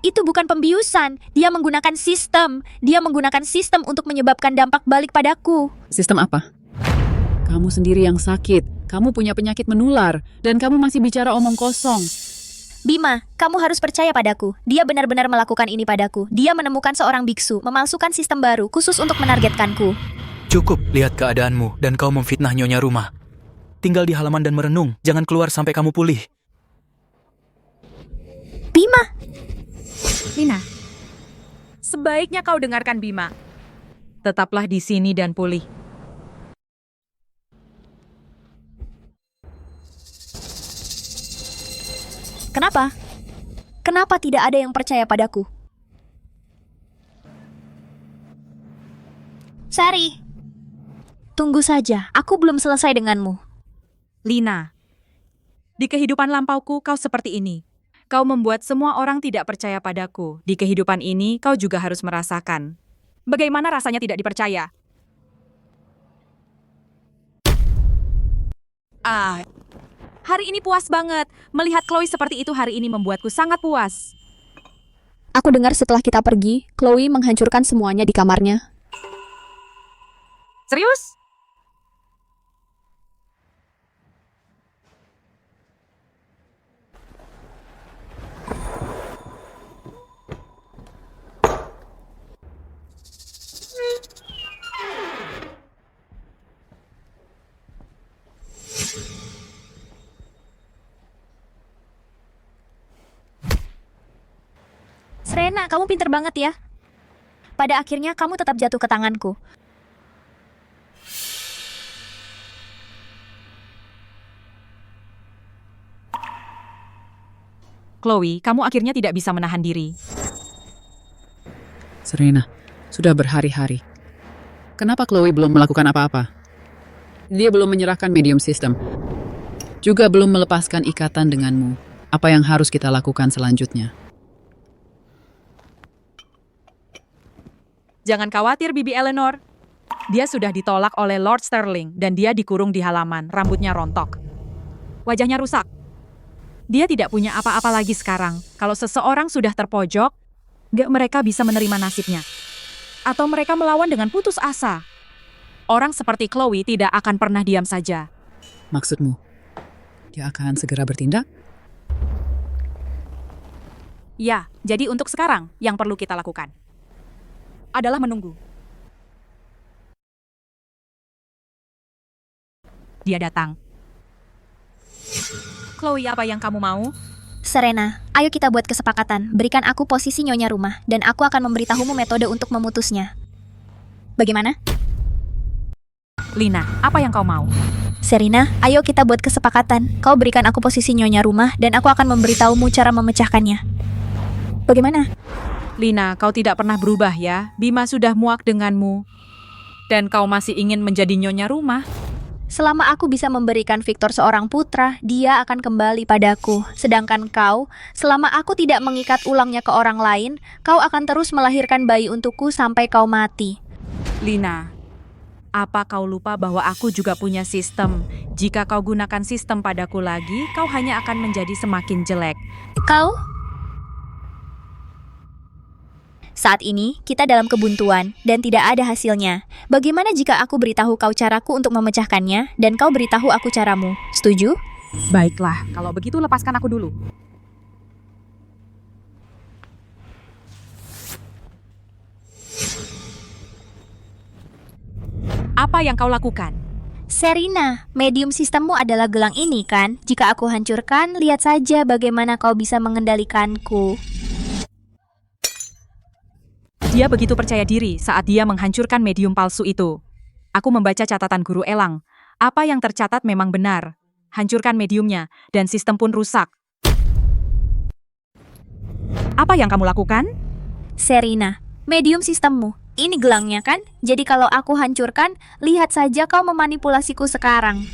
Itu bukan pembiusan. Dia menggunakan sistem. Dia menggunakan sistem untuk menyebabkan dampak balik padaku. Sistem apa? Kamu sendiri yang sakit. Kamu punya penyakit menular. Dan kamu masih bicara omong kosong. Bima, kamu harus percaya padaku. Dia benar-benar melakukan ini padaku. Dia menemukan seorang biksu, memalsukan sistem baru khusus untuk menargetkanku. Cukup lihat keadaanmu dan kau memfitnah nyonya rumah. Tinggal di halaman dan merenung. Jangan keluar sampai kamu pulih. Bima! Lina, sebaiknya kau dengarkan Bima. Tetaplah di sini dan pulih. Kenapa? Kenapa tidak ada yang percaya padaku? Sari! Tunggu saja, aku belum selesai denganmu. Lina, di kehidupan lampauku kau seperti ini. Kau membuat semua orang tidak percaya padaku. Di kehidupan ini kau juga harus merasakan. Bagaimana rasanya tidak dipercaya? Hari ini puas banget. Melihat Chloe seperti itu hari ini membuatku sangat puas. Aku dengar setelah kita pergi, Chloe menghancurkan semuanya di kamarnya. Serius? Serena, kamu pinter banget ya. Pada akhirnya kamu tetap jatuh ke tanganku. Chloe, kamu akhirnya tidak bisa menahan diri. Serena, sudah berhari-hari. Kenapa Chloe belum melakukan apa-apa? Dia belum menyerahkan medium system. Juga belum melepaskan ikatan denganmu. Apa yang harus kita lakukan selanjutnya? Jangan khawatir, Bibi Eleanor. Dia sudah ditolak oleh Lord Sterling dan dia dikurung di halaman, rambutnya rontok. Wajahnya rusak. Dia tidak punya apa-apa lagi sekarang. Kalau seseorang sudah terpojok, mereka bisa menerima nasibnya. Atau mereka melawan dengan putus asa. Orang seperti Chloe tidak akan pernah diam saja. Maksudmu, dia akan segera bertindak? Ya, jadi untuk sekarang yang perlu kita lakukan adalah menunggu. Dia datang. Chloe, apa yang kamu mau? Serena, ayo kita buat kesepakatan. Berikan aku posisi nyonya rumah, dan aku akan memberitahumu metode untuk memutusnya. Bagaimana? Lina, apa yang kau mau? Serena, ayo kita buat kesepakatan. Kau berikan aku posisi nyonya rumah, dan aku akan memberitahumu cara memecahkannya. Bagaimana? Lina, kau tidak pernah berubah ya. Bima sudah muak denganmu. Dan kau masih ingin menjadi nyonya rumah. Selama aku bisa memberikan Victor seorang putra, dia akan kembali padaku. Sedangkan kau, selama aku tidak mengikat ulangnya ke orang lain, kau akan terus melahirkan bayi untukku sampai kau mati. Lina, apa kau lupa bahwa aku juga punya sistem? Jika kau gunakan sistem padaku lagi, kau hanya akan menjadi semakin jelek. Kau? Saat ini, kita dalam kebuntuan dan tidak ada hasilnya. Bagaimana jika aku beritahu kau caraku untuk memecahkannya dan kau beritahu aku caramu? Setuju? Baiklah, kalau begitu lepaskan aku dulu. Apa yang kau lakukan? Serena, medium sistemmu adalah gelang ini kan? Jika aku hancurkan, lihat saja bagaimana kau bisa mengendalikanku. Dia begitu percaya diri saat dia menghancurkan medium palsu itu. Aku membaca catatan Guru Elang. Apa yang tercatat memang benar. Hancurkan mediumnya, dan sistem pun rusak. Apa yang kamu lakukan? Serena, medium sistemmu. Ini gelangnya kan? Jadi kalau aku hancurkan, lihat saja kau memanipulasiku sekarang.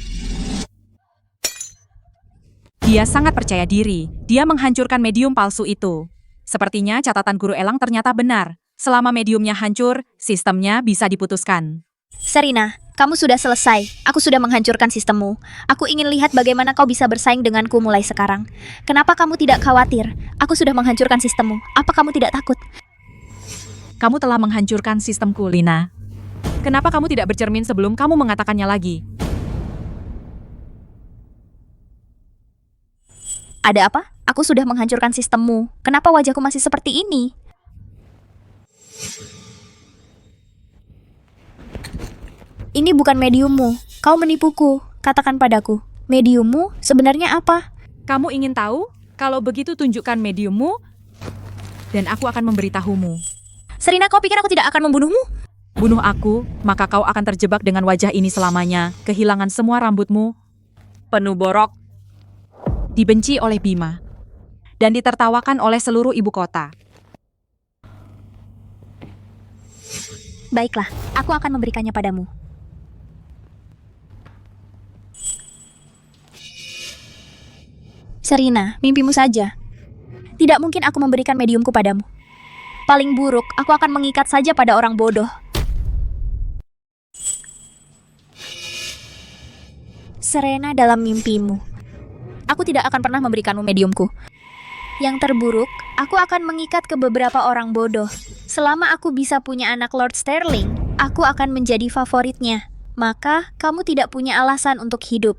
Dia sangat percaya diri. Dia menghancurkan medium palsu itu. Sepertinya catatan Guru Elang ternyata benar. Selama mediumnya hancur, sistemnya bisa diputuskan. Serena, kamu sudah selesai. Aku sudah menghancurkan sistemmu. Aku ingin lihat bagaimana kau bisa bersaing denganku mulai sekarang. Kenapa kamu tidak khawatir? Aku sudah menghancurkan sistemmu. Apa kamu tidak takut? Kamu telah menghancurkan sistemku, Lina. Kenapa kamu tidak bercermin sebelum kamu mengatakannya lagi? Ada apa? Aku sudah menghancurkan sistemmu. Kenapa wajahku masih seperti ini? Ini bukan mediummu. Kau menipuku. Katakan padaku, mediummu sebenarnya apa? Kamu ingin tahu? Kalau begitu tunjukkan mediummu, dan aku akan memberitahumu. Serena, kau pikir aku tidak akan membunuhmu? Bunuh aku, maka kau akan terjebak dengan wajah ini selamanya, kehilangan semua rambutmu, penuh borok, dibenci oleh Bima, dan ditertawakan oleh seluruh ibu kota. Baiklah, aku akan memberikannya padamu. Serena, mimpimu saja. Tidak mungkin aku memberikan mediumku padamu. Paling buruk, aku akan mengikat saja pada orang bodoh. Serena dalam mimpimu. Aku tidak akan pernah memberikanmu mediumku. Yang terburuk, aku akan mengikat ke beberapa orang bodoh. Selama aku bisa punya anak Lord Sterling, aku akan menjadi favoritnya. Maka, kamu tidak punya alasan untuk hidup.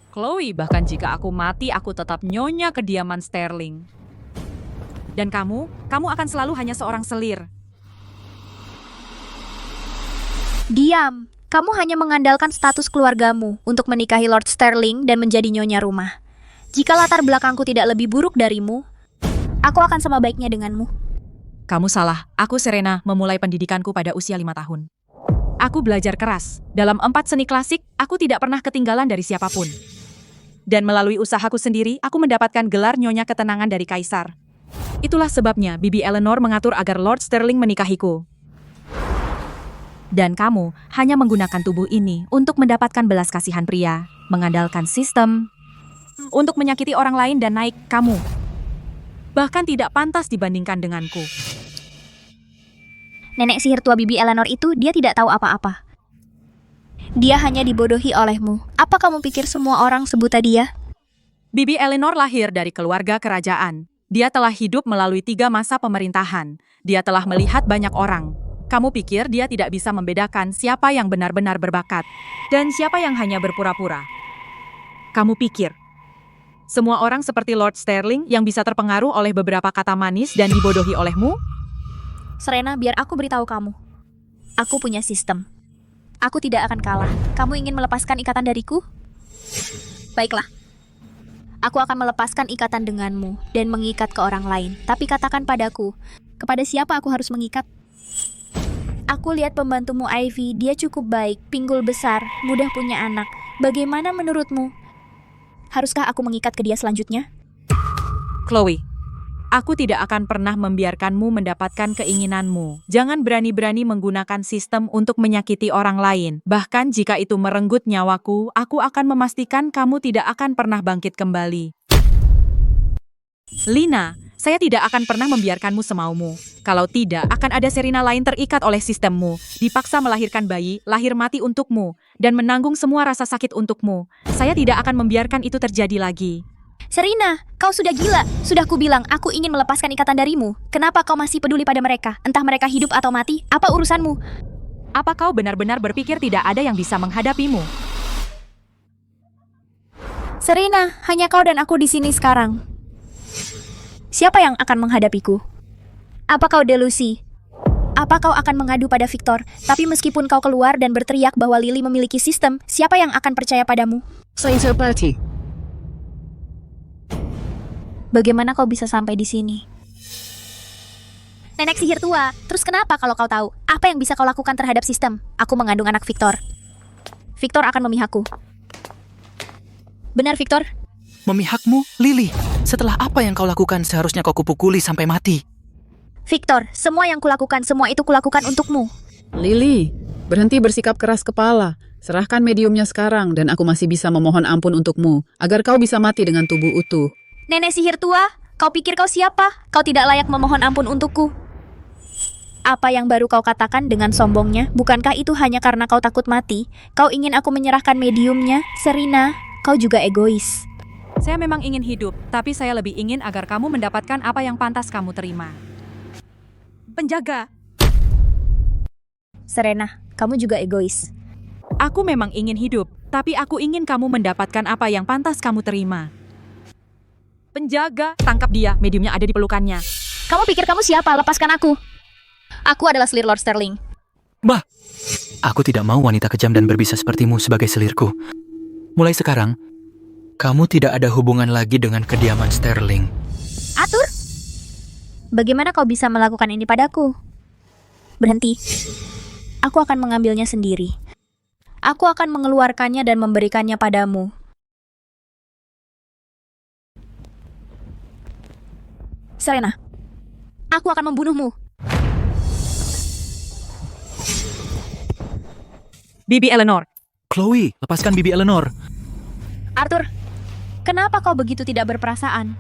Chloe, bahkan jika aku mati, aku tetap nyonya kediaman Sterling. Dan kamu akan selalu hanya seorang selir. Diam. Kamu hanya mengandalkan status keluargamu untuk menikahi Lord Sterling dan menjadi nyonya rumah. Jika latar belakangku tidak lebih buruk darimu, aku akan sama baiknya denganmu. Kamu salah. Aku, Serena, memulai pendidikanku pada usia 5 tahun. Aku belajar keras. Dalam 4 seni klasik, aku tidak pernah ketinggalan dari siapapun. Dan melalui usahaku sendiri, aku mendapatkan gelar Nyonya Ketenangan dari Kaisar. Itulah sebabnya Bibi Eleanor mengatur agar Lord Sterling menikahiku. Dan kamu hanya menggunakan tubuh ini untuk mendapatkan belas kasihan pria, mengandalkan sistem, untuk menyakiti orang lain dan naik kamu. Bahkan tidak pantas dibandingkan denganku. Nenek sihir tua Bibi Eleanor itu, dia tidak tahu apa-apa. Dia hanya dibodohi olehmu. Apa kamu pikir semua orang sebuta dia? Bibi Eleanor lahir dari keluarga kerajaan. Dia telah hidup melalui 3 masa pemerintahan. Dia telah melihat banyak orang. Kamu pikir dia tidak bisa membedakan siapa yang benar-benar berbakat dan siapa yang hanya berpura-pura? Kamu pikir semua orang seperti Lord Sterling yang bisa terpengaruh oleh beberapa kata manis dan dibodohi olehmu? Serena, biar aku beritahu kamu. Aku punya sistem. Aku tidak akan kalah. Kamu ingin melepaskan ikatan dariku? Baiklah. Aku akan melepaskan ikatan denganmu dan mengikat ke orang lain. Tapi katakan padaku, kepada siapa aku harus mengikat? Aku lihat pembantumu Ivy, dia cukup baik, pinggul besar, mudah punya anak. Bagaimana menurutmu? Haruskah aku mengikat ke dia selanjutnya? Chloe, aku tidak akan pernah membiarkanmu mendapatkan keinginanmu. Jangan berani-berani menggunakan sistem untuk menyakiti orang lain. Bahkan jika itu merenggut nyawaku, aku akan memastikan kamu tidak akan pernah bangkit kembali. Lina, saya tidak akan pernah membiarkanmu semaumu. Kalau tidak, akan ada Serena lain terikat oleh sistemmu, dipaksa melahirkan bayi, lahir mati untukmu, dan menanggung semua rasa sakit untukmu. Saya tidak akan membiarkan itu terjadi lagi. Serena, kau sudah gila. Sudah kubilang, aku ingin melepaskan ikatan darimu. Kenapa kau masih peduli pada mereka? Entah mereka hidup atau mati, apa urusanmu? Apa kau benar-benar berpikir tidak ada yang bisa menghadapimu? Serena, hanya kau dan aku di sini sekarang. Siapa yang akan menghadapiku? Apa kau delusi? Apa kau akan mengadu pada Victor? Tapi meskipun kau keluar dan berteriak bahwa Lily memiliki sistem, siapa yang akan percaya padamu? Bagaimana kau bisa sampai di sini? Nenek sihir tua. Terus kenapa kalau kau tahu? Apa yang bisa kau lakukan terhadap sistem? Aku mengandung anak Victor. Victor akan memihakku. Benar, Victor? Memihakmu, Lily. Setelah apa yang kau lakukan, seharusnya kau kupukuli sampai mati. Victor, semua yang kulakukan, semua itu kulakukan untukmu. Lily, berhenti bersikap keras kepala. Serahkan mediumnya sekarang dan aku masih bisa memohon ampun untukmu agar kau bisa mati dengan tubuh utuh. Nenek sihir tua, kau pikir kau siapa? Kau tidak layak memohon ampun untukku. Apa yang baru kau katakan dengan sombongnya? Bukankah itu hanya karena kau takut mati? Kau ingin aku menyerahkan mediumnya? Serena, kau juga egois. Saya memang ingin hidup, tapi saya lebih ingin agar kamu mendapatkan apa yang pantas kamu terima. Penjaga, Serena, kamu juga egois. aku memang ingin hidup, tapi aku ingin kamu mendapatkan apa yang pantas kamu terima. Penjaga, tangkap dia, mediumnya ada di pelukannya. Kamu pikir kamu siapa? Lepaskan aku. Aku adalah selir Lord Sterling. Bah, aku tidak mau wanita kejam dan berbisa sepertimu sebagai selirku. Mulai sekarang, kamu tidak ada hubungan lagi dengan kediaman Sterling. Atur? Bagaimana kau bisa melakukan ini padaku? Berhenti. Aku akan mengambilnya sendiri. Aku akan mengeluarkannya dan memberikannya padamu. Serena, aku akan membunuhmu. Bibi Eleanor. Chloe, lepaskan Bibi Eleanor. Arthur, kenapa kau begitu tidak berperasaan?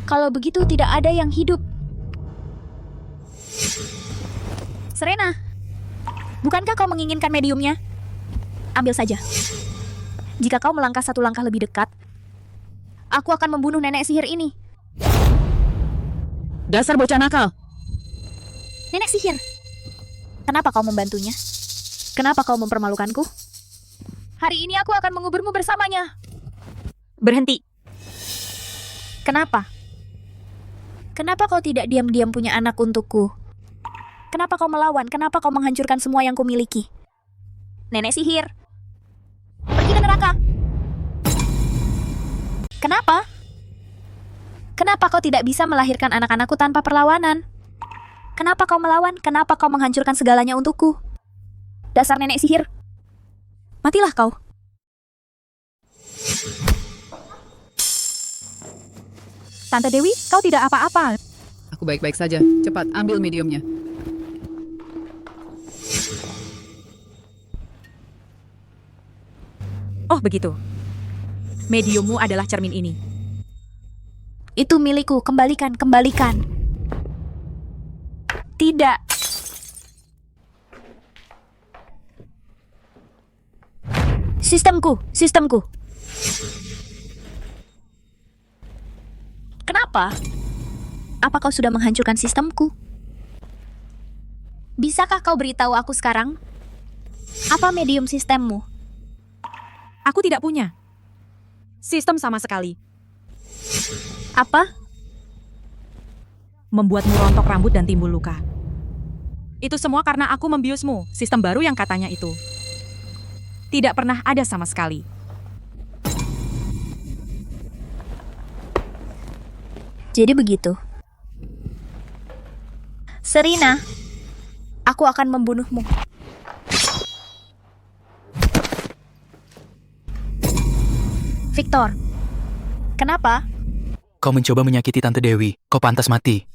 Kalau begitu tidak ada yang hidup. Serena, bukankah kau menginginkan mediumnya? Ambil saja. Jika kau melangkah satu langkah lebih dekat, aku akan membunuh nenek sihir ini. Dasar bocah nakal. Nenek sihir, kenapa kau membantunya? Kenapa kau mempermalukanku? Hari ini aku akan menguburmu bersamanya. Berhenti. Kenapa? Kenapa kau tidak diam-diam punya anak untukku? Kenapa kau melawan? Kenapa kau menghancurkan semua yang kumiliki? Nenek sihir, pergi ke neraka. Kenapa? Kenapa kau tidak bisa melahirkan anak-anakku tanpa perlawanan? Kenapa kau melawan? Kenapa kau menghancurkan segalanya untukku? Dasar nenek sihir. Matilah kau. Tante Dewi, kau tidak apa-apa. Aku baik-baik saja. Cepat, ambil mediumnya. Oh begitu. Mediummu adalah cermin ini. Itu milikku, kembalikan, kembalikan. Tidak. Sistemku, sistemku. Kenapa? Apa kau sudah menghancurkan sistemku? Bisakah kau beritahu aku sekarang? Apa medium sistemmu? Aku tidak punya sistem sama sekali. Apa? Membuatmu rontok rambut dan timbul luka. Itu semua karena aku membiusmu, sistem baru yang katanya itu. Tidak pernah ada sama sekali. Jadi begitu. Serena, aku akan membunuhmu. Victor, kenapa? Kau mencoba menyakiti Tante Dewi. Kau pantas mati.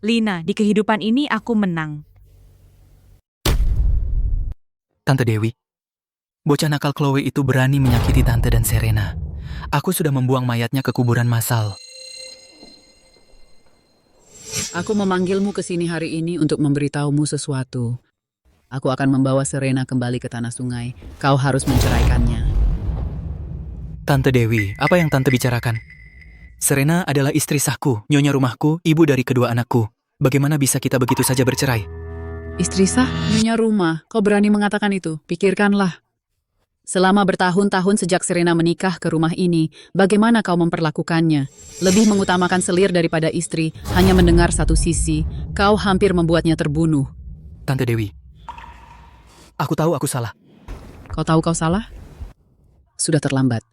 Lina, di kehidupan ini aku menang. Tante Dewi, bocah nakal Chloe itu berani menyakiti Tante dan Serena. Aku sudah membuang mayatnya ke kuburan massal. Aku memanggilmu ke sini hari ini untuk memberitahumu sesuatu. Aku akan membawa Serena kembali ke tanah sungai. Kau harus menceraikannya. Tante Dewi, apa yang Tante bicarakan? Serena adalah istri sahku, nyonya rumahku, ibu dari kedua anakku. Bagaimana bisa kita begitu saja bercerai? Istri sah, nyonya rumah. Kau berani mengatakan itu? Pikirkanlah. Selama bertahun-tahun sejak Serena menikah ke rumah ini, bagaimana kau memperlakukannya? Lebih mengutamakan selir daripada istri, hanya mendengar satu sisi. Kau hampir membuatnya terbunuh. Tante Dewi, aku tahu aku salah. Kau tahu kau salah? Sudah terlambat.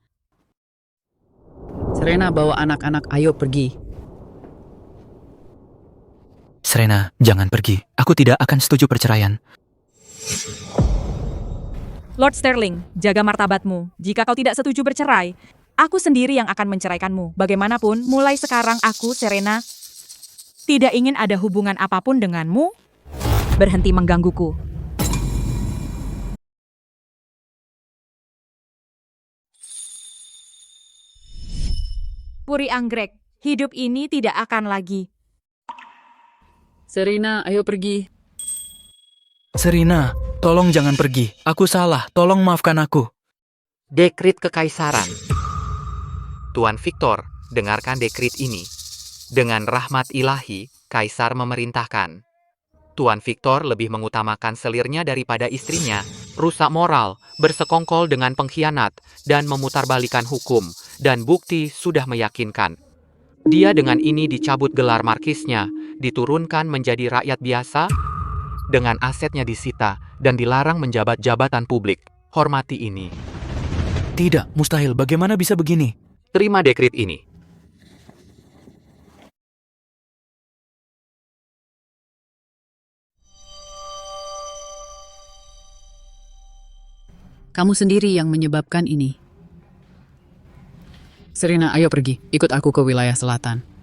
Serena, bawa anak-anak, ayo pergi. Serena, jangan pergi. Aku tidak akan setuju perceraian. Lord Sterling, jaga martabatmu. Jika kau tidak setuju bercerai, aku sendiri yang akan menceraikanmu. Bagaimanapun, mulai sekarang aku, Serena, tidak ingin ada hubungan apapun denganmu. Berhenti menggangguku. Puri anggrek, hidup ini tidak akan lagi. Serena, ayo pergi. Serena, tolong jangan pergi. Aku salah, tolong maafkan aku. Dekrit Kekaisaran. Tuan Victor, dengarkan dekrit ini. Dengan rahmat ilahi, Kaisar memerintahkan. Tuan Victor lebih mengutamakan selirnya daripada istrinya, rusak moral, bersekongkol dengan pengkhianat, dan memutarbalikan hukum, dan bukti sudah meyakinkan. Dia dengan ini dicabut gelar markisnya, diturunkan menjadi rakyat biasa, dengan asetnya disita, dan dilarang menjabat jabatan publik. Hormati ini. Tidak, mustahil. Bagaimana bisa begini? Terima dekrit ini. Kamu sendiri yang menyebabkan ini. Serena, ayo pergi. Ikut aku ke wilayah selatan.